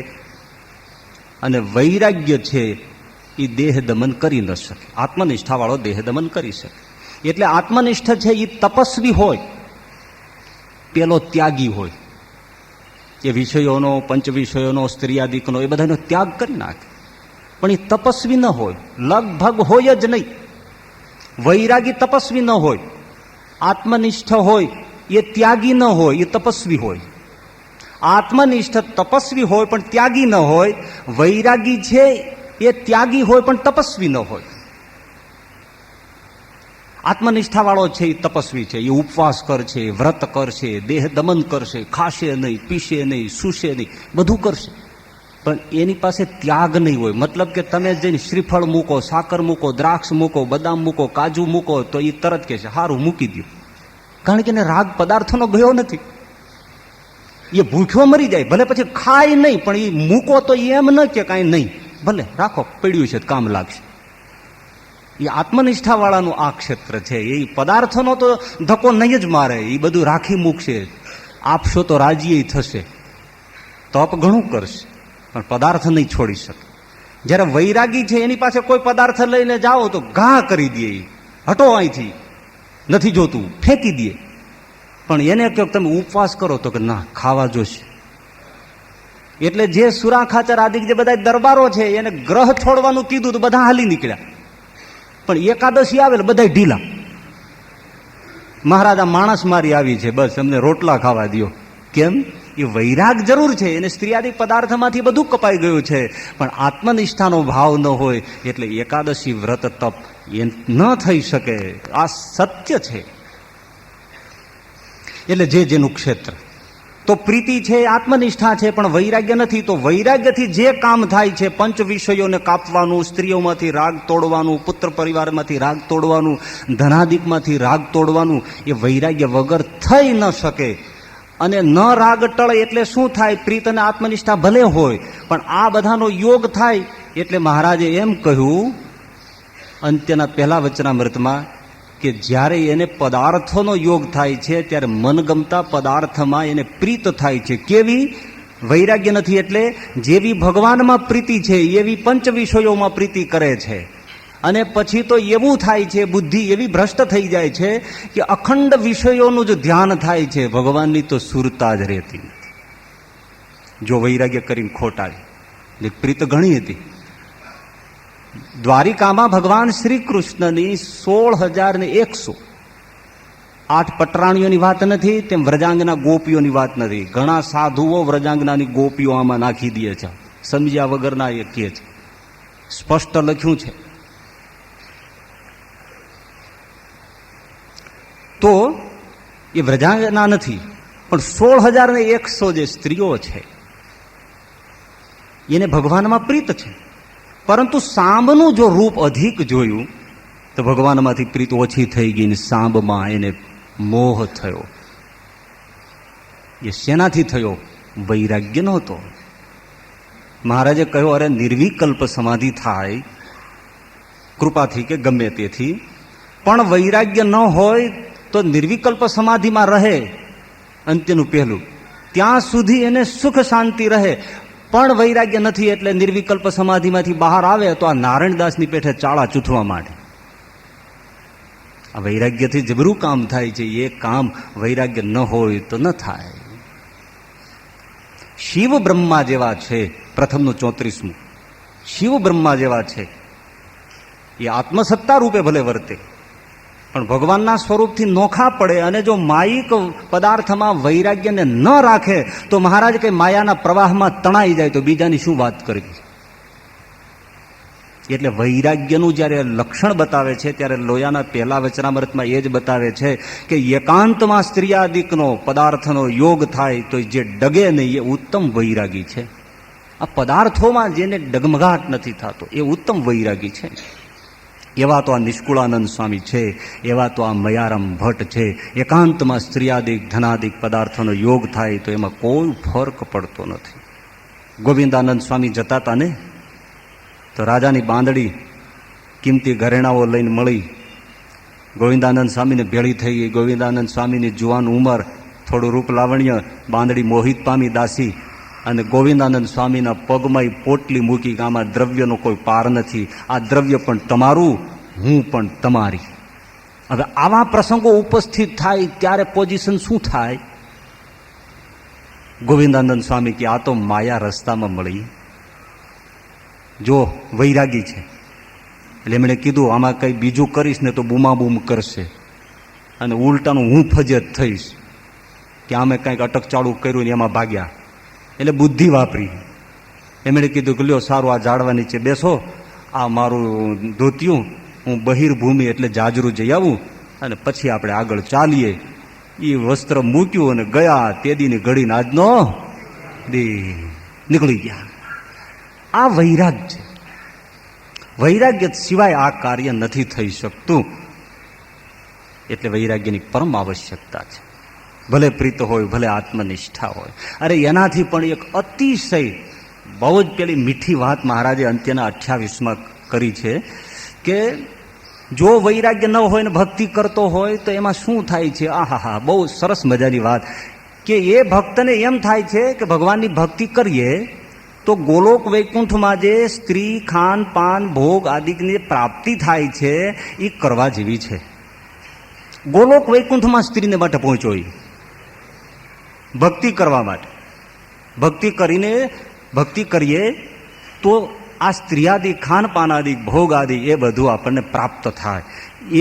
અને વૈરાગ્ય છે એ દેહ દમન કરી ન શકે. આત્મનિષ્ઠા વાળો દેહ દમન કરી શકે. એટલે આત્મનિષ્ઠ છે એ તપસ્વી હોય, પેલો ત્યાગી હોય. એ વિષયોનો, પંચ વિષયોનો, સ્ત્રીયાદિકનો એ બધાનો ત્યાગ કરી નાખે. પણ એ તપસ્વી ન હોય, લગભગ હોય જ નહીં. વૈરાગી તપસ્વી ન હોય, આત્મનિષ્ઠ હોય એ ત્યાગી ન હોય, એ તપસ્વી હોય. આત્મનિષ્ઠ તપસ્વી હોય પણ ત્યાગી ન હોય. વૈરાગી છે એ ત્યાગી હોય પણ તપસ્વી ન હોય. આત્મનિષ્ઠા વાળો છે એ તપસ્વી છે, એ ઉપવાસ કરશે, વ્રત કરશે, દેહ દમન કરશે, ખાશે નહીં, પીશે નહીં, સૂશે નહીં, બધું કરશે. પણ એની પાસે ત્યાગ નહીં હોય. મતલબ કે તમે જઈને શ્રીફળ મૂકો, સાકર મૂકો, દ્રાક્ષ મૂકો, બદામ મૂકો, કાજુ મૂકો, તો એ તરત કહે છે હારું મૂકી દો. કારણ કે એને રાગ પદાર્થોનો ગયો નથી. એ ભૂખ્યો મરી જાય, ભલે પછી ખાય નહીં, પણ એ મૂકો તો એમ ન કે કાંઈ નહીં, ભલે રાખો, પડ્યું છે કામ લાગશે. એ આત્મનિષ્ઠા વાળાનું આ ક્ષેત્ર છે. એ પદાર્થોનો તો ધક્કો નહીં જ મારે, એ બધું રાખી મૂકશે. આપશો તો રાજી થશે, તપ ઘણું કરશે, પણ પદાર્થ નહીં છોડી શકે. જ્યારે વૈરાગી છે એની પાસે કોઈ પદાર્થ લઈને જાઓ તો ઘા કરી દે, હટો અહીંથી, નથી જોતું, ફેંકી દે. પણ એને કહો તમે ઉપવાસ કરો તો કે ના, ખાવા જોશે. એટલે જે સુરા ખાચર આદિ જે બધા દરબારો છે એને ગ્રહ છોડવાનું કીધું તો બધા હાલી નીકળ્યા. પણ એકાદશી આવે એટલે બધા ઢીલા. મહારાજા માણસ મારી આવી છે, બસ અમને રોટલા ખાવા દો. કેમ? એ વૈરાગ જરૂર છે, એને સ્ત્રીયાદિક પદાર્થમાંથી બધું કપાઈ ગયું છે, પણ આત્મનિષ્ઠાનો ભાવ ન હોય એટલે એકાદશી વ્રત તપ એ ન થઈ શકે. આ સત્ય છે. એટલે જે જેનું ક્ષેત્ર. તો પ્રીતિ છે, આત્મનિષ્ઠા છે, પણ વૈરાગ્ય નથી. તો વૈરાગ્યથી જે કામ થાય છે, પંચ વિષયોને કાપવાનું, સ્ત્રીઓમાંથી રાગ તોડવાનું, પુત્ર પરિવારમાંથી રાગ તોડવાનું, ધનાદિકમાંથી રાગ તોડવાનું, એ વૈરાગ્ય વગર થઈ ન શકે. અને ન રાગ ટળે એટલે શું થાય? પ્રીત અને આત્મનિષ્ઠા ભલે હોય, પણ આ બધાનો યોગ થાય. એટલે મહારાજે એમ કહ્યું અંત્યના પહેલા વચનામૃતમાં કે જ્યારે એને પદાર્થોનો યોગ થાય છે ત્યારે મનગમતા પદાર્થમાં એને પ્રીત થાય છે. કેવી? વૈરાગ્ય નથી એટલે જેવી ભગવાનમાં પ્રીતિ છે એવી પંચ વિષયોમાં પ્રીતિ કરે છે. અને પછી તો એવું થાય છે, બુદ્ધિ એવી ભ્રષ્ટ થઈ જાય છે કે અખંડ વિષયોનું જો ધ્યાન થાય છે, ભગવાનની તો સુરતા જ રહેતી નથી. જો વૈરાગ્ય કરીને ખોટાડી, પ્રીત ઘણી હતી. દ્વારિકામાં ભગવાન શ્રી કૃષ્ણની 16,100 8 પટરાણીઓની વાત નથી, તેમ વ્રજાંગના ગોપીઓની વાત નથી. ઘણા સાધુઓ વ્રજાંગનાની ગોપીઓ આમાં નાખી દે છે, સમજ્યા વગરના એ કહે છે. સ્પષ્ટ લખ્યું છે. તો એ વ્રજાંગના નથી, પણ 16,100 જે સ્ત્રીઓ છે એને ભગવાનમાં પ્રીત છે. પરંતુ સાંબનું જો રૂપ અધિક જોયું તો ભગવાનમાંથી પ્રીત ઓછી થઈ ગઈ ને સાંબમાં એને મોહ થયો. એ શેનાથી થયો? વૈરાગ્ય નહોતો. મહારાજે કહ્યું અરે નિર્વિકલ્પ સમાધિ થાય કૃપાથી કે ગમે તેથી, પણ વૈરાગ્ય ન હોય તો નિર્વિકલ્પ સમાધિમાં રહે. અંત્યનું પહેલું ત્યાં સુધી એને સુખ શાંતિ રહે. પણ વૈરાગ્ય નથી એટલે નિર્વિકલ્પ સમાધિમાંથી બહાર આવે તો આ નારાયણદાસની પેઠે ચાળા ચૂથવા માંડે. આ વૈરાગ્યથી જબરું કામ થાય છે. એ કામ વૈરાગ્ય ન હોય તો ન થાય. શિવ બ્રહ્મા જેવા છે, પ્રથમનું 34મું. શિવ બ્રહ્મા જેવા છે. એ આત્મસત્તા રૂપે ભલે વર્તે પણ ભગવાનના સ્વરૂપથી નોખા પડે. અને જો માયિક પદાર્થમાં વૈરાગ્યને ન રાખે તો મહારાજ કે માયાના પ્રવાહમાં તણાઈ જાય તો બીજાની શું વાત કરવી. એટલે વૈરાગ્યનું જ્યારે લક્ષણ બતાવે છે ત્યારે લોયાના પહેલા વચનામૃતમાં એ જ બતાવે છે કે એકાંતમાં સ્ત્રીયાદિકનો પદાર્થનો યોગ થાય તો જે ડગે નહીં એ ઉત્તમ વૈરાગી છે. આ પદાર્થોમાં જેને ડગમગાટ નથી થતો એ ઉત્તમ વૈરાગી છે. એવા તો આ નિષ્કુળાનંદ સ્વામી છે, એવા તો આ મયારામ ભટ્ટ છે. એકાંતમાં સ્ત્રીયાદિક ધનાદિક પદાર્થોનો યોગ થાય તો એમાં કોઈ ફરક પડતો નથી. ગોવિંદાનંદ સ્વામી જતા હતા ને, તો રાજાની બાંદડી કિંમતી ઘરેણાઓ લઈને મળી. ગોવિંદાનંદ સ્વામીને ભેળી થઈ ગઈ. ગોવિંદાનંદ સ્વામીની જુવાન ઉંમર, થોડું રૂપ લાવણ્ય, બાંદડી મોહિત પામી દાસી, અને ગોવિંદાનંદ સ્વામીના પગમાં પોટલી મૂકી કે આમાં દ્રવ્યનો કોઈ પાર નથી, આ દ્રવ્ય પણ તમારું, હું પણ તમારી. હવે આવા પ્રસંગો ઉપસ્થિત થાય ત્યારે પોઝિશન શું થાય? ગોવિંદાનંદ સ્વામી કે આ તો માયા રસ્તામાં મળી, જો વૈરાગી છે. એટલે એમણે કીધું આમાં કંઈ બીજું કરીશ ને તો બૂમાબૂમ કરશે અને ઉલટાનું હું ફજત થઈશ કે આમે કંઈક અટકચાળું કર્યું ને એમાં ભાગ્યા. એટલે બુદ્ધિ વાપરી. એમણે કીધું કે લ્યો સારું, આ ઝાડવા નીચે બેસો, આ મારું ધોતિયું, હું બહિર્ભૂમિ એટલે જાજરૂ જઈ આવું અને પછી આપણે આગળ ચાલીએ. એ વસ્ત્ર મૂક્યું અને ગયા. તેદીની ઘડીને આજનો નીકળી ગયા. આ વૈરાગ છે. વૈરાગ્ય સિવાય આ કાર્ય નથી થઈ શકતું. એટલે વૈરાગ્યની પરમ આવશ્યકતા છે. ભલે પ્રીત હોય, ભલે આત્મનિષ્ઠા હોય. અરે એનાથી પણ એક અતિશય બહુ જ પેલી મીઠી વાત મહારાજે અંત્યના 28માં કરી છે કે જો વૈરાગ્ય ન હોય ને ભક્તિ કરતો હોય તો એમાં શું થાય છે? આહાહા, બહુ સરસ મજાની વાત કે એ ભક્તને એમ થાય છે કે ભગવાનની ભક્તિ કરીએ તો ગોલોક વૈકુંઠમાં જે સ્ત્રી, ખાન પાન, ભોગ આદિની પ્રાપ્તિ થાય છે એ કરવા જેવી છે. ગોલોક વૈકુંઠમાં સ્ત્રીને માટે પહોંચો, ભક્તિ કરવા માટે. ભક્તિ કરીએ તો આ સ્ત્રીયાદિ, ખાનપાન આદિ, ભોગ આદિ એ બધું આપણને પ્રાપ્ત થાય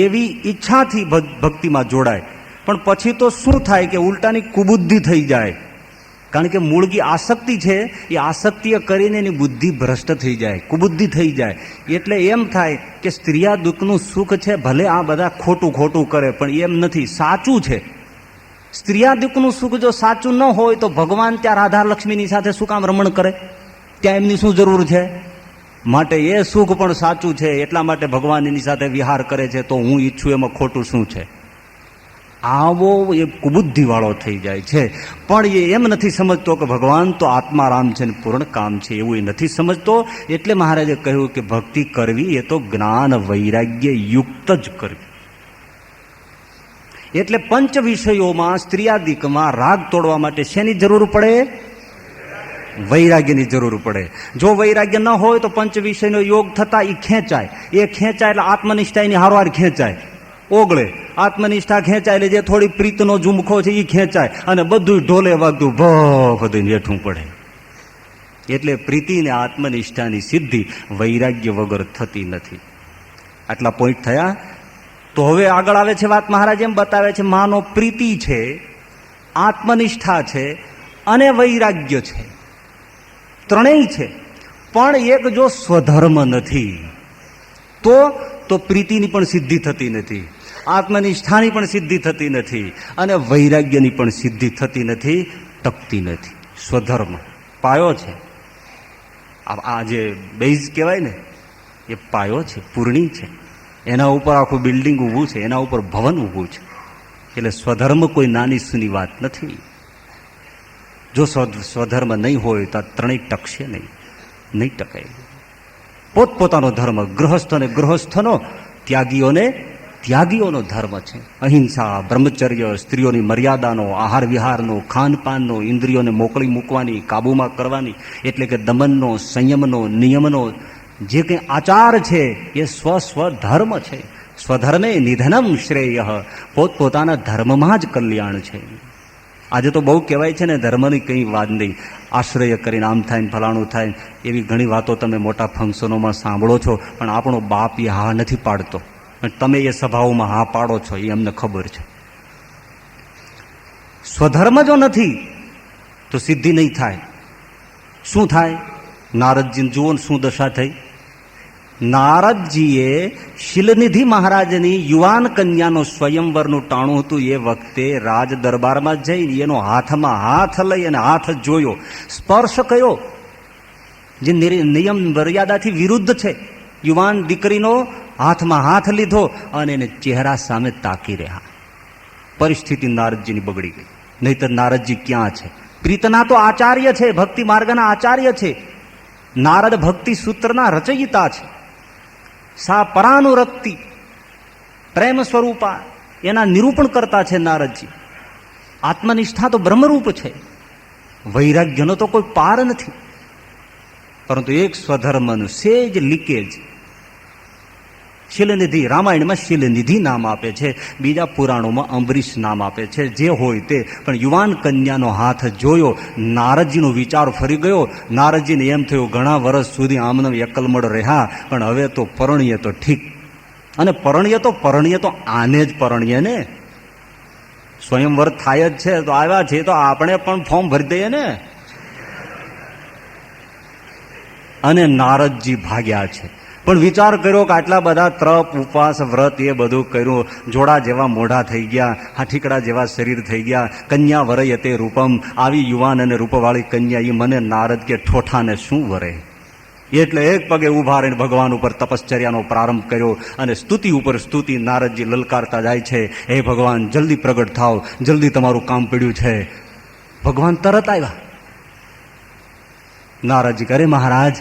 એવી ઈચ્છાથી ભક્તિમાં જોડાય. પણ પછી તો શું થાય કે ઉલટાની કુબુદ્ધિ થઈ જાય. કારણ કે મૂળગી આસક્તિ છે, એ આસક્તિએ કરીને એની બુદ્ધિ ભ્રષ્ટ થઈ જાય, કુબુદ્ધિ થઈ જાય. એટલે એમ થાય કે સ્ત્રીયા દુઃખનું સુખ છે, ભલે આ બધા ખોટું કરે પણ એમ નથી, સાચું છે. સ્ત્રીયા દુઃખનું સુખ જો સાચું ન હોય તો ભગવાન ત્યાં રાધા લક્ષ્મીની સાથે શું કામ રમણ કરે? ત્યાં એમની શું જરૂર છે? માટે એ સુખ પણ સાચું છે, એટલા માટે ભગવાન એની સાથે વિહાર કરે છે. તો હું ઈચ્છું એમાં ખોટું શું છે? આવો એ કુબુદ્ધિવાળો થઈ જાય છે. પણ એ એમ નથી સમજતો કે ભગવાન તો આત્મારામ છે ને પૂર્ણ કામ છે, એવું એ નથી સમજતો. એટલે મહારાજે કહ્યું કે ભક્તિ કરવી એ તો જ્ઞાન વૈરાગ્ય યુક્ત જ કરવી. એટલે પંચ વિષયોમાં, સ્ત્રીયાદિકમાં રાગ તોડવા માટે શેની જરૂર પડે? વૈરાગ્યની જરૂર પડે. જો વૈરાગ્ય ન હોય તો પંચ વિષયનો યોગ થતા એ ખેંચાય. એ ખેંચાય એટલે આત્મનિષ્ઠા એની હારવાર ખેંચાય, ઓગળે. આત્મનિષ્ઠા ખેંચાય એટલે જે થોડી પ્રીતનો ઝુમખો છે એ ખેંચાય અને બધું ઢોલે વાગતું બધું હેઠું પડે. એટલે પ્રીતિ ને આત્મનિષ્ઠાની સિદ્ધિ વૈરાગ્ય વગર થતી નથી. આટલા પોઈન્ટ થયા. તો હવે આગળ આવે છે વાત. મહારાજ એમ બતાવે છે, માનો પ્રીતિ છે, આત્મનિષ્ઠા છે અને વૈરાગ્ય છે, ત્રણેય છે. પણ એક જો સ્વધર્મ નથી તો પ્રીતિની પણ સિદ્ધિ થતી નથી, આત્મનિષ્ઠાની પણ સિદ્ધિ થતી નથી અને વૈરાગ્યની પણ સિદ્ધિ થતી નથી, ટકતી નથી. સ્વધર્મ પાયો છે. આ જે બેઝ કહેવાય ને, એ પાયો છે, પૂર્ણી છે. એના ઉપર આખું બિલ્ડિંગ ઊભું છે, એના ઉપર ભવન ઊભું છે. એટલે સ્વધર્મ કોઈ નાની સૂની વાત નથી. જો સ્વધર્મ નહીં હોય તો ત્રણેય ટકશે નહીં ટકાય. પોતપોતાનો ધર્મ, ગૃહસ્થનો, ત્યાગીઓનો ધર્મ છે. અહિંસા, બ્રહ્મચર્ય, સ્ત્રીઓની મર્યાદાનો, આહાર વિહારનો, ખાનપાનનો, ઇન્દ્રિયોને મોકળી મૂકવાની, કાબૂમાં કરવાની, એટલે કે દમનનો, સંયમનો, નિયમનો જે કંઈ આચાર છે એ સ્વધર્મ છે. સ્વધર્મે નિધનમ શ્રેય. પોતપોતાના ધર્મમાં જ કલ્યાણ છે. આજે તો બહુ કહેવાય છે ને, ધર્મની કંઈ વાત નહીં, આશ્રય કરીને આમ થાય ને ફલાણું થાય, એવી ઘણી વાતો તમે મોટા ફંક્શનોમાં સાંભળો છો. પણ આપણો બાપ એ હા નથી પાડતો. તમે એ સભાઓમાં હા પાડો છો, એ અમને ખબર છે. સ્વધર્મ જો નથી તો સિદ્ધિ નહીં થાય. શું થાય? નારદજીને જુઓ ને શું દશા થઈ. નારદજીએ શિલનિધિ મહારાજની યુવાન કન્યાનો સ્વયંવરનું ટાણું હતું. એ વખતે રાજ દરબારમાં જઈ એનો હાથમાં હાથ લઈ અને હાથ જોયો, સ્પર્શ કર્યો, જે નિયમ મર્યાદાથી વિરુદ્ધ છે. યુવાન દીકરીનો હાથમાં હાથ લીધો અને એને ચહેરા સામે તાકી રહ્યા. પરિસ્થિતિ નારદજીની બગડી ગઈ. નહીતર નારદજી ક્યાં છે? પ્રીતના તો આચાર્ય છે, ભક્તિ માર્ગના આચાર્ય છે. નારદ ભક્તિ સૂત્રના રચયિતા છે. સા પરાનુરક્તિ પ્રેમ સ્વરૂપા એના નિરૂપણ કરતા છે નારદજી. આત્મનિષ્ઠા તો બ્રહ્મરૂપ છે, વૈરાગ્યનો તો કોઈ પાર નથી. પરંતુ એક સ્વધર્મનું સેજ લીકેજ. શિલનિધિ રામાયણમાં શિલનિધિ નામ આપે છે, બીજા પુરાણોમાં અંબરીશ નામ આપે છે. જે હોય તે, પણ યુવાન કન્યાનો હાથ જોયો, નારદજીનો વિચાર ફરી ગયો. નારદજીને એમ થયું ઘણા વર્ષ સુધી આમને એકલમડ રહ્યા, પણ હવે તો પરણીએ તો ઠીક. અને પરણીએ તો આને જ પરણીએ ને. સ્વયંવર થાય જ છે તો આવ્યા છે તો આપણે પણ ફોર્મ ભરી દઈએ ને. અને નારદજી ભાગ્યા છે. પણ વિચાર કર્યો કે આટલા બધા તપ ઉપવાસ વ્રત એ બધું કર્યું, જોડા જેવા મોઢા થઈ ગયા, હાથીકડા જેવા શરીર થઈ ગયા. કન્યા વરય તે રૂપમ, આવી યુવાન અને રૂપવાળી કન્યા એ મને નારદ કે ઠોઠાને શું વરે. એટલે એક પગે ઉભા રહીને ભગવાન ઉપર તપશ્ચર્યાનો પ્રારંભ કર્યો. અને સ્તુતિ ઉપર સ્તુતિ નારદજી લલકારતા જાય છે, હે ભગવાન જલ્દી પ્રગટ થાવ, જલ્દી તમારું કામ પડ્યું છે. ભગવાન તરત આવ્યા. નારદજી કહે મહારાજ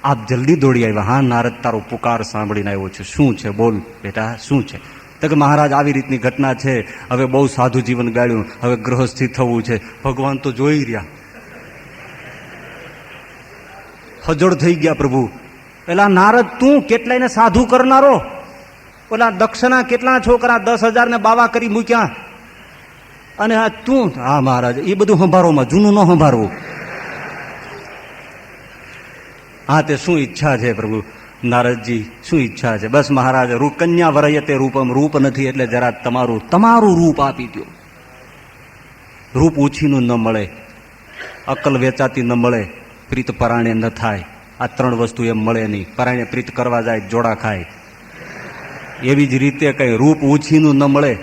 આપ જલ્દી દોડી આવ્યા. હા નારદ તારો પુકાર સાંભળીને આવ્યો છું. શું છે બોલ બેટા, શું છે? તો કે મહારાજ આવી રીતની ઘટના છે, હવે બહુ સાધુ જીવન ગાળ્યું, હવે ગૃહસ્થી થવું છે. ભગવાન તો જોઈ રહ્યા, હજળ થઈ ગયા પ્રભુ. પેલા નારદ તું કેટલાયને સાધુ કરનારો, પેલા દક્ષના કેટલા છોકરા 10,000 ને બાવા કરી મૂક્યા, અને આ તું? હા મહારાજ એ બધું સંભાળોમાં, જૂનું ન સંભાળવું. હા તે શું ઈચ્છા છે પ્રભુ? નારદજી શું ઈચ્છા છે? બસ મહારાજ કન્યા વરય તે રૂપમ, રૂપ નથી એટલે જરા તમારું રૂપ આપી દો. રૂપ ઓછીનું ન મળે, અક્કલ વેચાતી ન મળે, પ્રીત પરાણે ન થાય. આ 3 વસ્તુ એમ મળે નહીં. પરાણે પ્રીત કરવા જાય જોડા ખાય, એવી જ રીતે કઈ રૂપ ઓછીનું ન મળે,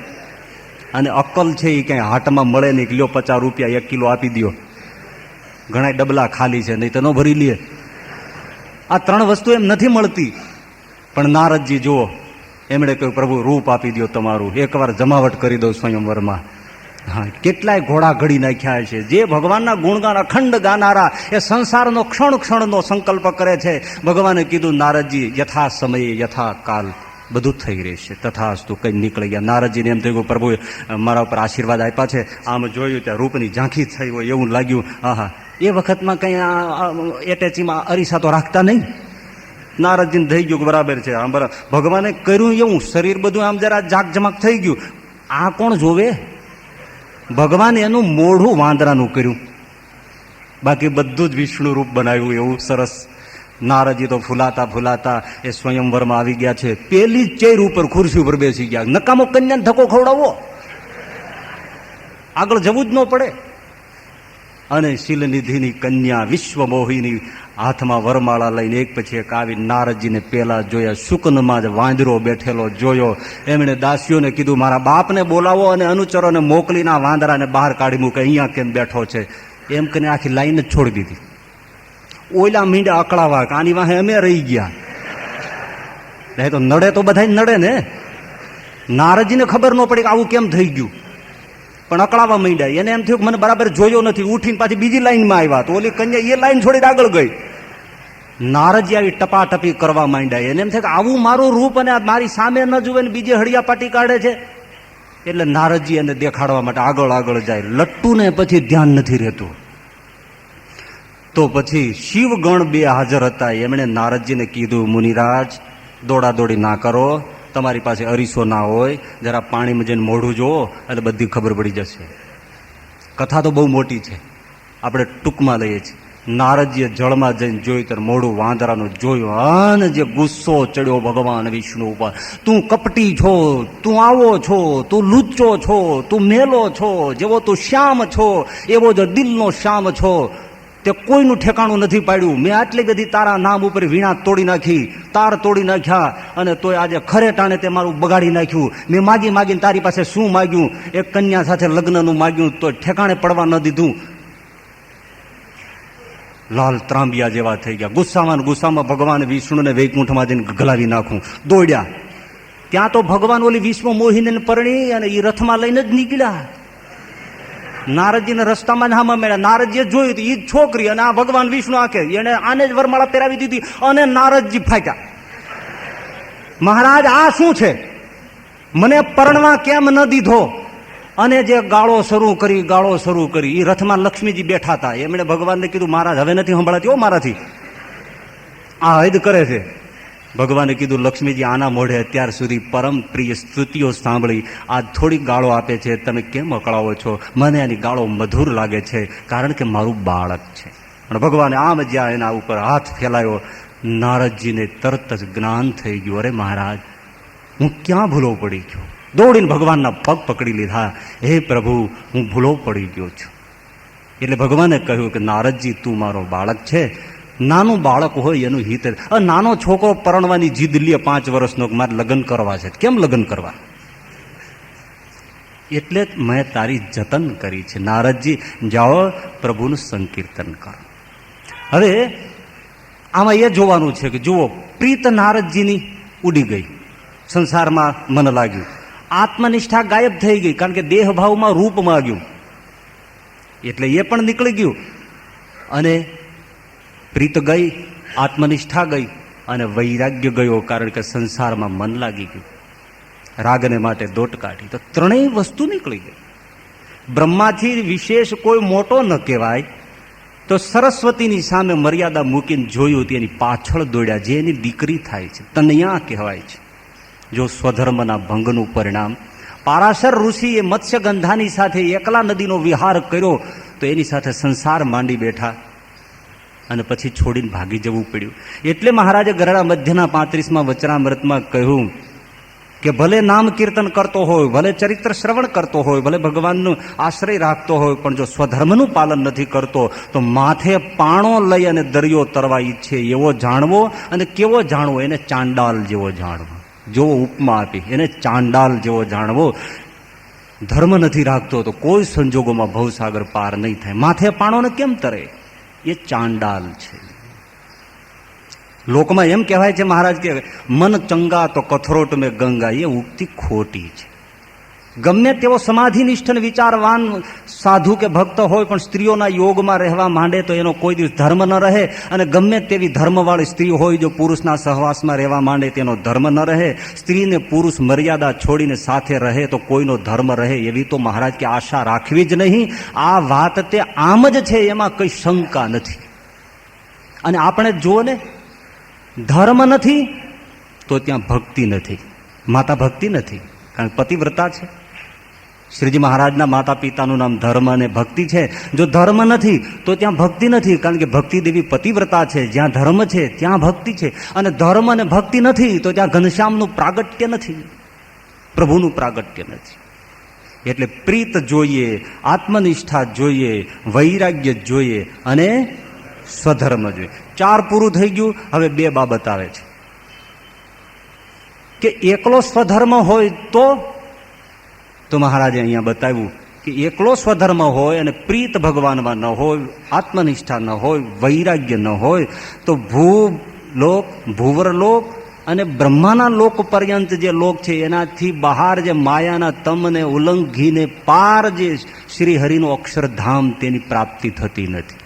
અને અક્કલ છે એ કઈ હાટમાં મળે નહીં કે લ્યો 50 રૂપિયા 1 કિલો આપી દો. ઘણા ડબલા ખાલી છે, નહીં તો ન ભરી લે. આ 3 વસ્તુ એમ નથી મળતી. પણ નારદજી જુઓ, એમણે કહ્યું પ્રભુ રૂપ આપી દો તમારું, એકવાર જમાવટ કરી દો સ્વયંવરમાં. હા કેટલાય ઘોડા ઘડી નાખ્યા છે. જે ભગવાનના ગુણગાન અખંડ ગાનારા, એ સંસારનો ક્ષણ ક્ષણનો સંકલ્પ કરે છે. ભગવાને કીધું નારદજી યથા સમયે યથા કાલ બધું થઈ રહેશે. તથાસ્તુ કઈ નીકળી ગયા. નારદજીને એમ થયું પ્રભુએ મારા ઉપર આશીર્વાદ આપ્યા છે. આમ જોયું ત્યાં રૂપની ઝાંખી થઈ હોય એવું લાગ્યું. હા એ વખતમાં કઈ એટેચીમાં અરીસા તો રાખતા નહીં. નારદજીને થઈ ગયું બરાબર છે. આમ બરાબર ભગવાને કર્યું એવું, શરીર બધું આમ જરા જાકજમાક થઈ ગયું. આ કોણ જોવે? ભગવાન એનું મોઢું વાંદરાનું કર્યું, બાકી બધું જ વિષ્ણુ રૂપ બનાવ્યું. એવું સરસ. નારદજી તો ફૂલાતા ફૂલાતા એ સ્વયંવરમાં આવી ગયા છે. પેલી જ ચેર ઉપર ખુરશી ઉપર બેસી ગયા. નકામો કન્યાને ધક્કો ખવડાવો, આગળ જવું જ ન પડે. અને શિલનિધિની કન્યા વિશ્વમોહિની હાથમાં વરમાળા લઈને એક પછી એક આવી નારદજીને પેલા જોયા. શુકનમાં જ વાંદરો બેઠેલો જોયો. એમણે દાસીઓને કીધું મારા બાપને બોલાવો અને અનુચરોને મોકલીને આ વાંદરાને બહાર કાઢી મૂકે, અહીંયા કેમ બેઠો છે? એમ કરીને આખી લાઈન જ છોડી દીધી. ઓયલા મીંડા અકળાવા કે આની વાહે અમે રહી ગયા. તો નડે તો બધા નડે ને. નારદજીને ખબર ન પડી કે આવું કેમ થઈ ગયું, પણ અકળાવા માંડ્યા. એને એમ થયું કે મને બરાબર જોયો નથી. ઉઠીને પાછી બીજી લાઈનમાં આવ્યા તો ઓલી કન્યા એ લાઈન છોડીને આગળ ગઈ. નારદજી આવી ટપાટપી કરવા માંડ્યા. એને એમ થાય કે આવું મારું રૂપ અને મારી સામે ન જુએ ને બીજે હળિયા પાટી કાઢે છે. એટલે નારદજી એને દેખાડવા માટે આગળ આગળ જાય. લટ્ટુને પછી ધ્યાન નથી રહેતું. તો પછી શિવગણ 2 હાજર હતા. એમણે નારદજીને કીધું મુનિરાજ દોડાદોડી ના કરો, તમારી પાસે અરીસો ના હોય, જરા પાણીમાં જઈને મોઢું જુઓ એટલે બધી ખબર પડી જશે. કથા તો બહુ મોટી છે, આપણે ટૂંકમાં લઈએ છીએ. નારદજીએ જળમાં જઈને જોયું ત્યારે મોઢું વાંદરાનું જોયું. અને જે ગુસ્સો ચડ્યો ભગવાન વિષ્ણુ ઉપર, તું કપટી છો, તું આવો છો, તું લુચ્ચો છો, તું મેલો છો, જેવો તું શ્યામ છો એવો જ દિલનો શ્યામ છો. તે કોઈનું ઠેકાણું નથી પાડ્યું. મેં આટલી બધી તારા નામ ઉપર વીણા તોડી નાખી, તાર તોડી નાખ્યા, અને તોય આજે ખરે ટાણે તે મારું બગાડી નાખ્યું. મેં માગી માગીને તારી પાસે શું માગ્યું? એક કન્યા સાથે લગ્નનું માગ્યું તો ઠેકાણે પડવા ન દીધું. લાલ ત્રાંબિયા જેવા થઈ ગયા. ગુસ્સામાં ભગવાન વિષ્ણુને વૈકુંઠમાં જઈને ગલાવી નાખું દોડ્યા. ત્યાં તો ભગવાન ઓલી વિશ્વ મોહિનીને પરણી અને એ રથમાં લઈને જ નીકળ્યા. નારદજીને રસ્તામાં જ હામાં મળ્યા. નારદજીએ જોયું એ જ છોકરી અને આ ભગવાન વિષ્ણુ આખે એને આને જ વરમાળા પહેરાવી દીધી અને નારદજી ફાટ્યા. મહારાજ આ શું છે, મને પરણવા કેમ ન દીધો? અને જે ગાળો શરૂ કરી એ રથમાં લક્ષ્મીજી બેઠા હતા. એમણે ભગવાનને કીધું મહારાજ હવે નથી સંભળાતી હો મારાથી, આ હદ કરે છે. ભગવાને કીધું લક્ષ્મીજી આના મોઢે અત્યાર સુધી પરમ પ્રિય સ્તુતિઓ સાંભળી, આ થોડી ગાળો આપે છે, તમે કેમ અકળાવો છો? મને આની ગાળો મધુર લાગે છે, કારણ કે મારું બાળક છે. અને ભગવાને આમ જ્યાં એના ઉપર હાથ ફેલાયો, નારદજીને તરત જ જ્ઞાન થઈ ગયું, અરે મહારાજ હું ક્યાં ભૂલો પડી ગયો. દોડીને ભગવાનના પગ પકડી લીધા, હે પ્રભુ હું ભૂલો પડી ગયો છું. એટલે ભગવાને કહ્યું કે નારદજી તું મારો બાળક છે. નાનું બાળક હોય એનું હિત. નાનો છોકરો પરણવાની જીદ લે 5 વર્ષનો, મારે લગ્ન કરવા છે. કેમ લગ્ન કરવા? એટલે મેં તારી જતન કરી છે. નારદજી જાઓ પ્રભુનું સંકીર્તન કરો. હવે આમાં એ જોવાનું છે કે જુઓ, પ્રીત નારદજીની ઉડી ગઈ, સંસારમાં મન લાગ્યું, આત્મનિષ્ઠા ગાયબ થઈ ગઈ, કારણ કે દેહ ભાવમાં રૂપ માગ્યું એટલે એ પણ નીકળી ગયું. અને પ્રીત ગઈ, આત્મનિષ્ઠા ગઈ અને વૈરાગ્ય ગયો, કારણ કે સંસારમાં મન લાગી ગયું. રાગને માટે દોટ કાઢી તો ત્રણેય વસ્તુ નીકળી ગઈ. બ્રહ્માથી વિશેષ કોઈ મોટો ન કહેવાય તો સરસ્વતીની સામે મર્યાદા મૂકીને જોયું તેની પાછળ દોડ્યા, જે એની દીકરી થાય છે, તનયા કહેવાય છે. જો સ્વધર્મના ભંગનું પરિણામ. પારાશર ઋષિએ મત્સ્યગંધાની સાથે એકલા નદીનો વિહાર કર્યો તો એની સાથે સંસાર માંડી બેઠા અને પછી છોડીને ભાગી જવું પડ્યું. એટલે મહારાજે ગરડા મધ્યના 35માં વચનામૃતમાં કહ્યું કે ભલે નામ કીર્તન કરતો હોય, ભલે ચરિત્ર શ્રવણ કરતો હોય, ભલે ભગવાનનો આશ્રય રાખતો હોય, પણ જો સ્વધર્મનું પાલન નથી કરતો તો માથે પાણો લઈ અને દરિયો તરવા ઈચ્છે એવો જાણવો. અને કેવો જાણવો? એને ચાંડાલ જેવો જાણવો. જો ઉપમા આપી, એને ચાંડાલ જેવો જાણવો. ધર્મ નથી રાખતો તો કોઈ સંજોગોમાં ભવસાગર પાર નહીં થાય. માથે પાણોને કેમ તરે? એ ચાંડાલ છે. લોકમાં એમ કહેવાય છે, મહારાજ કે મન ચંગા તો કથરોટ મેં ગંગા. એ ઉક્તિ ખોટી છે. ગમે તેવો સમાધિનિષ્ઠ અને વિચારવાન સાધુ કે ભક્ત હોય, પણ સ્ત્રીઓના યોગમાં રહેવા માંડે તો એનો કોઈ દિવસ ધર્મ ન રહે. અને ગમે તેવી ધર્મવાળી સ્ત્રી હોય, જો પુરુષના સહવાસમાં રહેવા માંડે તેનો ધર્મ ન રહે. સ્ત્રીને પુરુષ મર્યાદા છોડીને સાથે રહે તો કોઈનો ધર્મ રહે, એવી તો મહારાજ કે આશા રાખવી જ નહીં. આ વાત તે આમ જ છે, એમાં કઈ શંકા નથી. અને આપણે જુઓ ને, ધર્મ નથી તો ત્યાં ભક્તિ નથી. માતા ભક્તિ નથી, કારણ પતિવ્રતા છે. શ્રીજી મહારાજના માતા પિતાનું નામ ધર્મ અને ભક્તિ છે. જો ધર્મ નથી તો ત્યાં ભક્તિ નથી, કારણ કે ભક્તિ દેવી પતિવ્રતા છે. જ્યાં ધર્મ છે ત્યાં ભક્તિ છે. અને ધર્મ અને ભક્તિ નથી તો ત્યાં ઘનશ્યામનું પ્રાગટ્ય નથી, પ્રભુનું પ્રાગટ્ય નથી. એટલે પ્રીત જોઈએ, આત્મનિષ્ઠા જોઈએ, વૈરાગ્ય જોઈએ અને સ્વધર્મ જોઈએ. 4 પૂરું થઈ ગયું. હવે 2 બાબત આવે છે કે એકલો સ્વધર્મ હોય તો મહારાજે અહીંયા બતાવ્યું કે એકલો સ્વધર્મ હોય અને પ્રીત ભગવાનમાં ન હોય, આત્મનિષ્ઠા ન હોય, વૈરાગ્ય ન હોય તો ભૂલોક, ભૂવરલોક અને બ્રહ્માના લોક પર્યંત જે લોક છે એનાથી બહાર જે માયાના તમને ઉલ્લંઘીને પાર જે શ્રી હરિનો અક્ષરધામ, તેની પ્રાપ્તિ થતી નથી.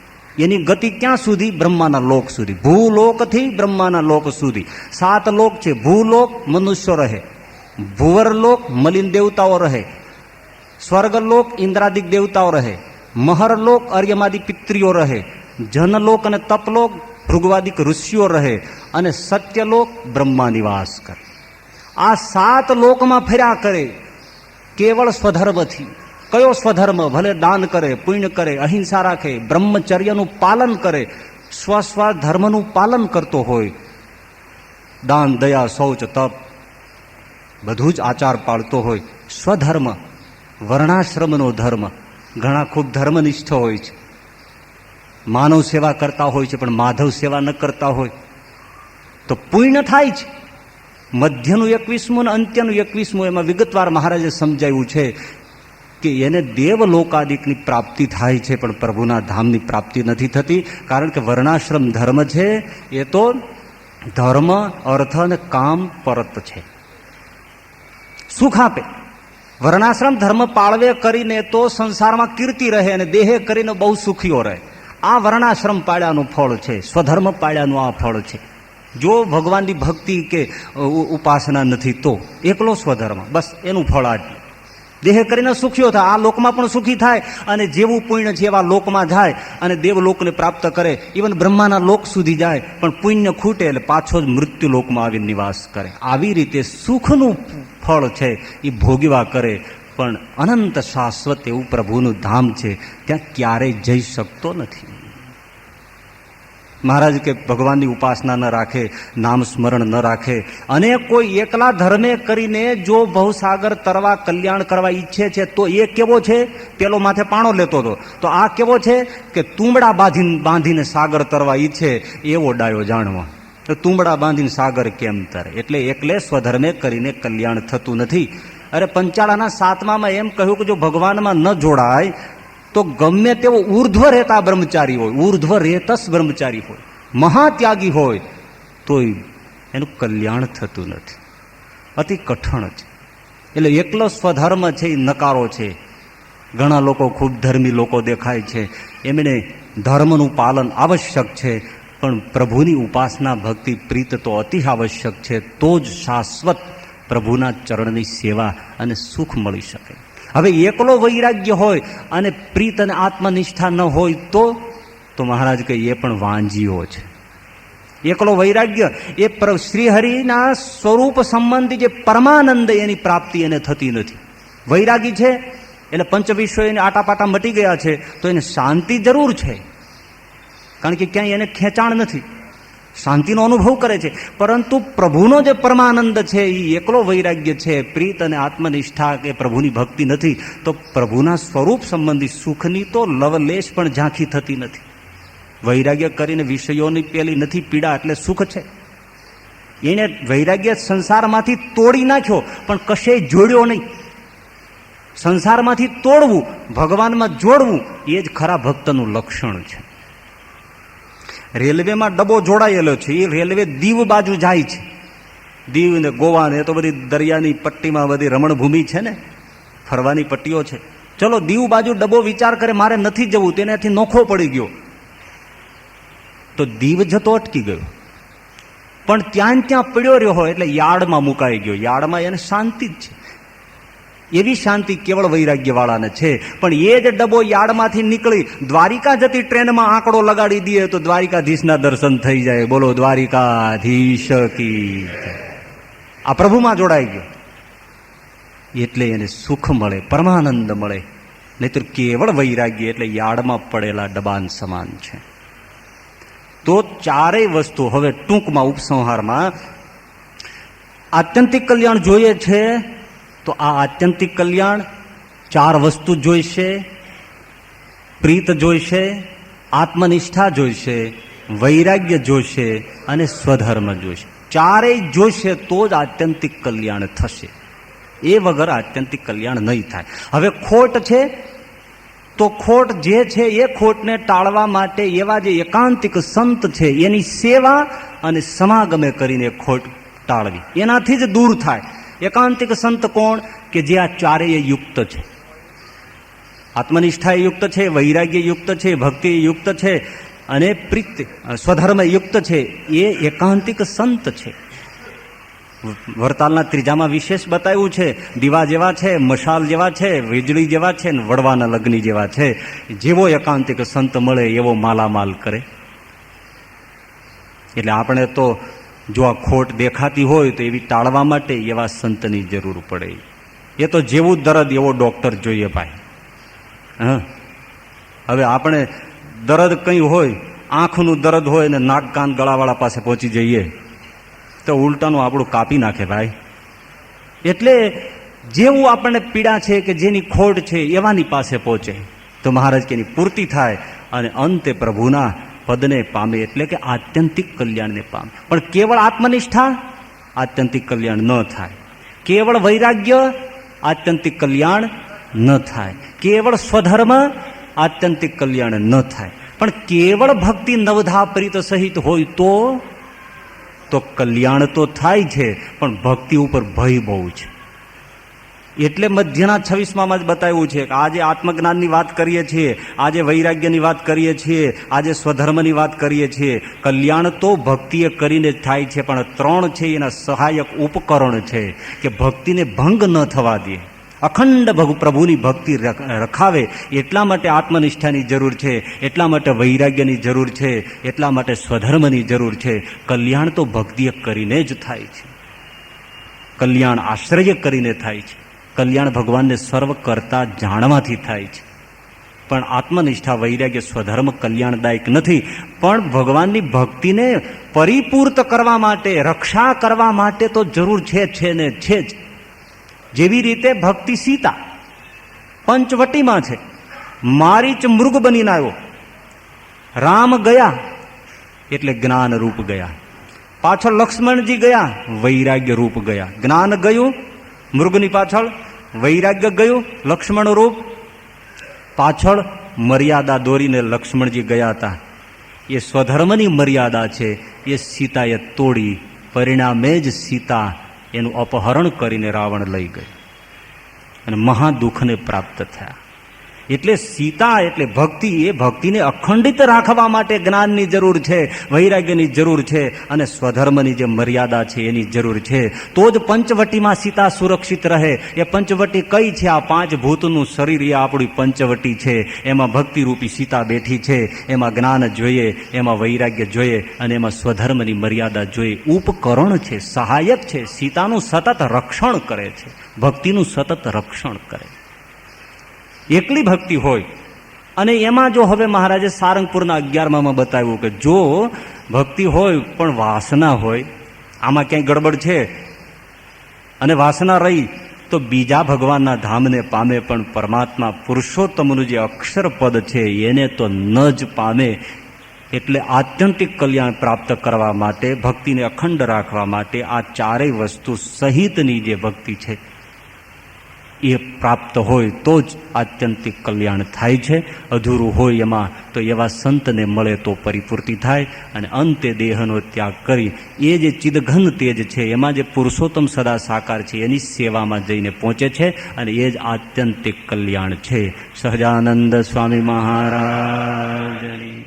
એની ગતિ ક્યાં સુધી? બ્રહ્માના લોક સુધી. ભૂલોકથી બ્રહ્માના લોક સુધી 7 લોક છે. ભૂલોક મનુષ્યો રહે, ભુવરલોક મલિન દેવતાઓ રહે, સ્વર્ગલોક ઇન્દ્રાદિક દેવતાઓ રહે, મહરલોક અર્યમાદિ પિતૃઓ રહે, જનલોક અને તપલોક ભૃગવાદિક ઋષિઓ રહે અને સત્યલોક બ્રહ્મા નિવાસ કરે. આ 7 લોકમાં ફર્યા કરે કેવળ સ્વધર્મથી. કયો સ્વધર્મ? ભલે દાન કરે, પુણ્ય કરે, અહિંસા રાખે, બ્રહ્મચર્યનું પાલન કરે, સ્વ ધર્મનું પાલન કરતો હોય, દાન, દયા, શૌચ, તપ બધું જ આચાર પાળતો હોય. સ્વધર્મ, વર્ણાશ્રમનો ધર્મ. ઘણા ખૂબ ધર્મનિષ્ઠ હોય છે, માનવ સેવા કરતા હોય છે, પણ માધવ સેવા ન કરતા હોય તો પુણ્ય થાય છે. મધ્યનું 21મું અને અંત્યનું 21મું એમાં વિગતવાર મહારાજે સમજાવ્યું છે કે એને દેવલોકાદિકની પ્રાપ્તિ થાય છે, પણ પ્રભુના ધામની પ્રાપ્તિ નથી થતી. કારણ કે વર્ણાશ્રમ ધર્મ છે એ તો ધર્મ, અર્થ અને કામ પરત છે. સુખ આપે વર્ણાશ્રમ ધર્મ પાળવે કરીને તો સંસારમાં કીર્તિ રહે અને દેહે કરીને બહુ સુખીઓ રહે. આ વર્ણાશ્રમ પાળ્યાનું ફળ છે, સ્વધર્મ પાળ્યાનું આ ફળ છે. જો ભગવાનની ભક્તિ કે ઉપાસના નથી તો એકલો સ્વધર્મ, બસ એનું ફળ આ. દેહ કરીને સુખીઓ થાય, આ લોકમાં પણ સુખી થાય અને જેવું પુણ્ય છે એવા લોકમાં જાય અને દેવલોકને પ્રાપ્ત કરે, ઇવન બ્રહ્માના લોક સુધી જાય, પણ પુણ્ય ખૂટે એટલે પાછો જ મૃત્યુ લોકમાં આવી નિવાસ કરે. આવી રીતે સુખનું ફળ છે એ ભોગવા કરે, પણ અનંત શાશ્વત એવું પ્રભુનું ધામ છે, ત્યાં ક્યારેય જઈ શકતો નથી. મહારાજ કે ભગવાનની ઉપાસના ન રાખે, નામ સ્મરણ ન રાખે અને કોઈ એકલા ધર્મે કરીને જો ભવસાગર તરવા કલ્યાણ કરવા ઈચ્છે છે તો એ કેવો છે? પેલો માથે પાણો લેતો હતો, તો આ કેવો છે કે તુંબડા બાંધીને સાગર તરવા ઈચ્છે એવો ડાયો જાણવા. તો તુંબડા બાંધીને સાગર કેમ તરે? એટલે એકલે સ્વધર્મે કરીને કલ્યાણ થતું નથી. અરે પંચાળાના 7માં એમ કહ્યું કે જો ભગવાનમાં ન જોડાય તો ગમે તેવો ઉર્ધ્વ રહેતા બ્રહ્મચારી હોય, ઉર્ધ્વ રહેતસ બ્રહ્મચારી હોય, મહાત્યાગી હોય, તોય એનું કલ્યાણ થતું નથી. અતિ કઠણ છે. એટલે એકલો સ્વધર્મ છે એ નકારો છે. ઘણા લોકો ખૂબ ધર્મી લોકો દેખાય છે, એમણે ધર્મનું પાલન આવશ્યક છે, પણ પ્રભુની ઉપાસના ભક્તિ પ્રીત તો અતિ આવશ્યક છે. તો જ શાશ્વત પ્રભુના ચરણની સેવા અને સુખ મળી શકે. હવે એકલો વૈરાગ્ય હોય અને પ્રીત અને આત્મનિષ્ઠા ન હોય તો મહારાજ કહે એ પણ વાંજીઓ છે. એકલો વૈરાગ્ય એ શ્રીહરિના સ્વરૂપ સંબંધી જે પરમાનંદ એની પ્રાપ્તિ એને થતી નથી. વૈરાગી છે એટલે પંચવિશ્વ એને આટાપાટા મટી ગયા છે તો એને શાંતિ જરૂર છે, કારણ કે ક્યાંય એને ખેંચાણ નથી, શાંતિનો અનુભવ કરે છે. પરંતુ પ્રભુનો જે પરમાનંદ છે એ એકલો વૈરાગ્ય છે, પ્રીત અને આત્મનિષ્ઠા કે પ્રભુની ભક્તિ નથી, તો પ્રભુના સ્વરૂપ સંબંધી સુખની તો લવલેશ પણ ઝાંખી થતી નથી. વૈરાગ્ય કરીને વિષયોની પેલી નથી પીડા એટલે સુખ છે. એને વૈરાગ્ય સંસારમાંથી તોડી નાખ્યો પણ કશે જોડ્યો નહીં. સંસારમાંથી તોડવું, ભગવાનમાં જોડવું એ જ ખરા ભક્તનું લક્ષણ છે. રેલવેમાં ડબ્બો જોડાયેલો છે, એ રેલવે દીવ બાજુ જાય છે. દીવ ને ગોવા ને તો બધી દરિયાની પટ્ટીમાં બધી રમણભૂમિ છે ને, ફરવાની પટ્ટીઓ છે. ચલો દીવ બાજુ ડબ્બો વિચાર કરે મારે નથી જવું, તેનાથી નોખો પડી ગયો તો દીવ જતો અટકી ગયો, પણ ત્યાં પડ્યો રહ્યો હોય એટલે યાર્ડમાં મુકાઈ ગયો. યાર્ડમાં એને શાંતિ જ છે. એવી શાંતિ કેવળ વૈરાગ્યવાળાને છે. પણ એ જ ડબ્બો યાર્ડમાંથી નીકળી દ્વારિકા જતી ટ્રેનમાં આંકડો લગાડી દે તો દ્વારિકાધીશના દર્શન થઈ જાય. બોલો દ્વારિકાધીશ કી. આ પ્રભુમાં જોડાઈ ગયો એટલે એને સુખ મળે, પરમાનંદ મળે. નહીતર કેવળ વૈરાગ્ય એટલે યાર્ડમાં પડેલા ડબાન સમાન છે. તો ચારેય વસ્તુ હવે ટૂંકમાં ઉપસંહારમાં આત્યંતિક કલ્યાણ જોઈએ છે તો આ આત્યંતિક કલ્યાણ 4 વસ્તુ જોઈશે. પ્રીત જોઈશે, આત્મનિષ્ઠા જોઈશે, વૈરાગ્ય જોઈશે અને સ્વધર્મ જોઈશે. ચારેય જોઈશે તો જ આત્યંતિક કલ્યાણ થશે. એ વગર આત્યંતિક કલ્યાણ નહીં થાય. હવે ખોટ છે તો ખોટ જે છે એ ખોટને ટાળવા માટે એવા જે એકાંતિક સંત છે એની સેવા અને સમાગમે કરીને ખોટ ટાળવી, એનાથી જ દૂર થાય. એકાંતિક સંત કોણ? કે જે આ ચારેય યુક્ત છે. આત્મનિષ્ઠા યુક્ત છે, વૈરાગ્ય યુક્ત છે, ભક્તિ યુક્ત છે અને પ્રીત સ્વધર્મ યુક્ત છે. એ એકાંતિક સંત છે. વરતાલના 3જામાં વિશેષ બતાવ્યું છે. દીવા જેવા છે, મશાલ જેવા છે, વીજળી જેવા છે, વડવાના લગ્ન જેવા છે. જેવો એકાંતિક સંત મળે એવો માલામાલ કરે. એટલે આપણે તો જો આ ખોટ દેખાતી હોય તો એવી ટાળવા માટે એવા સંતની જરૂર પડે. એ તો જેવું દર્દ એવો ડોક્ટર જોઈએ ભાઈ. હા, હવે આપણે દર્દ કંઈ હોય, આંખનું દર્દ હોય ને નાક કાન ગળાવાળા પાસે પહોંચી જઈએ તો ઉલટાનું આપણું કાપી નાખે ભાઈ. એટલે જેવું આપણને પીડા છે કે જેની ખોટ છે એવાની પાસે પહોંચે તો મહારાજ કે એની પૂર્તિ થાય અને અંતે પ્રભુના પદને પામે, એટલે કે આત્યંતિક કલ્યાણને પામે. પણ કેવળ આત્મનિષ્ઠા આત્યંતિક કલ્યાણ ન થાય. કેવળ વૈરાગ્ય આત્યંતિક કલ્યાણ ન થાય. કેવળ સ્વધર્મ આત્યંતિક કલ્યાણ ન થાય. પણ કેવળ ભક્તિ નવધા પ્રીત સહિત હોય તો કલ્યાણ તો થાય છે, પણ ભક્તિ ઉપર ભય બહુ છે. એટલે મધ્યના 26માં જ બતાવ્યું છે કે આજે આત્મજ્ઞાનની વાત કરીએ છીએ, આજે વૈરાગ્યની વાત કરીએ છીએ, આજે સ્વધર્મની વાત કરીએ છીએ. કલ્યાણ તો ભક્તિએ કરીને જ થાય છે, પણ 3 છે એના સહાયક ઉપકરણ છે કે ભક્તિને ભંગ ન થવા દે, અખંડ પ્રભુની ભક્તિ રખાવે. એટલા માટે આત્મનિષ્ઠાની જરૂર છે, એટલા માટે વૈરાગ્યની જરૂર છે, એટલા માટે સ્વધર્મની જરૂર છે. કલ્યાણ તો ભક્તિએ કરીને જ થાય છે, કલ્યાણ આશ્રય કરીને થાય છે, કલ્યાણ ભગવાનને સર્વ કરતા જાણવાથી થાય છે. પણ આત્મનિષ્ઠા વૈરાગ્ય સ્વધર્મ કલ્યાણદાયક નથી. પણ ભગવાનની ભક્તિને પરિપૂર્ત કરવા માટે, રક્ષા કરવા માટે તો જરૂર છે ને છે જ. જેવી રીતે ભક્તિ સીતા પંચવટીમાં છે, મારીચ મૃગ બનીને આવ્યો, રામ ગયા એટલે જ્ઞાન રૂપ ગયા, પાછળ લક્ષ્મણજી ગયા વૈરાગ્ય રૂપ ગયા. જ્ઞાન ગયું મૃગની પાછળ, વૈરાગ્ય ગયું લક્ષ્મણ રૂપ પાછળ. મર્યાદા દોરીને લક્ષ્મણજી ગયા હતા. એ સ્વધર્મની મર્યાદા છે, એ સીતાએ તોડી. પરિણામે જ સીતા એનું અપહરણ કરીને રાવણ લઈ ગયો અને મહાદુઃખને પ્રાપ્ત થયા. એટલે સીતા એટલે ભક્તિ, એ ભક્તિને અખંડિત રાખવા માટે જ્ઞાનની જરૂર છે, વૈરાગ્યની જરૂર છે અને સ્વધર્મની જે મર્યાદા છે એની જરૂર છે. તો જ પંચવટીમાં સીતા સુરક્ષિત રહે. એ પંચવટી કઈ છે? આ 5 ભૂતનું શરીર એ આપણી પંચવટી છે. એમાં ભક્તિરૂપી સીતા બેઠી છે. એમાં જ્ઞાન જોઈએ, એમાં વૈરાગ્ય જોઈએ અને એમાં સ્વધર્મની મર્યાદા જોઈએ. ઉપકરણ છે, સહાયક છે. સીતાનું સતત રક્ષણ કરે છે, ભક્તિનું સતત રક્ષણ કરે. એકલી ભક્તિ હોય અને એમાં જો હવે મહારાજે સારંગપુરના 11માં બતાવ્યું કે જો ભક્તિ હોય પણ વાસના હોય, આમાં ક્યાંય ગડબડ છે અને વાસના રહી તો બીજા ભગવાનના ધામને પામે પણ પરમાત્મા પુરુષોત્તમનું જે અક્ષર પદ છે એને તો ન જ પામે. એટલે આત્યંતિક કલ્યાણ પ્રાપ્ત કરવા માટે, ભક્તિને અખંડ રાખવા માટે આ 4 વસ્તુ સહિતની જે ભક્તિ છે એ પ્રાપ્ત હોય તો જ આત્યંતિક કલ્યાણ થાય છે. અધૂરું હોય એમાં તો એવા સંતને મળે તો પરિપૂર્તિ થાય. અને અંતે દેહનો ત્યાગ કરી એ જે ચિદઘન તેજ છે, એમાં જે પુરુષોત્તમ સદા સાકાર છે એની સેવામાં જઈને પહોંચે છે અને એ જ આત્યંતિક કલ્યાણ છે. સહજાનંદ સ્વામી મહારાજની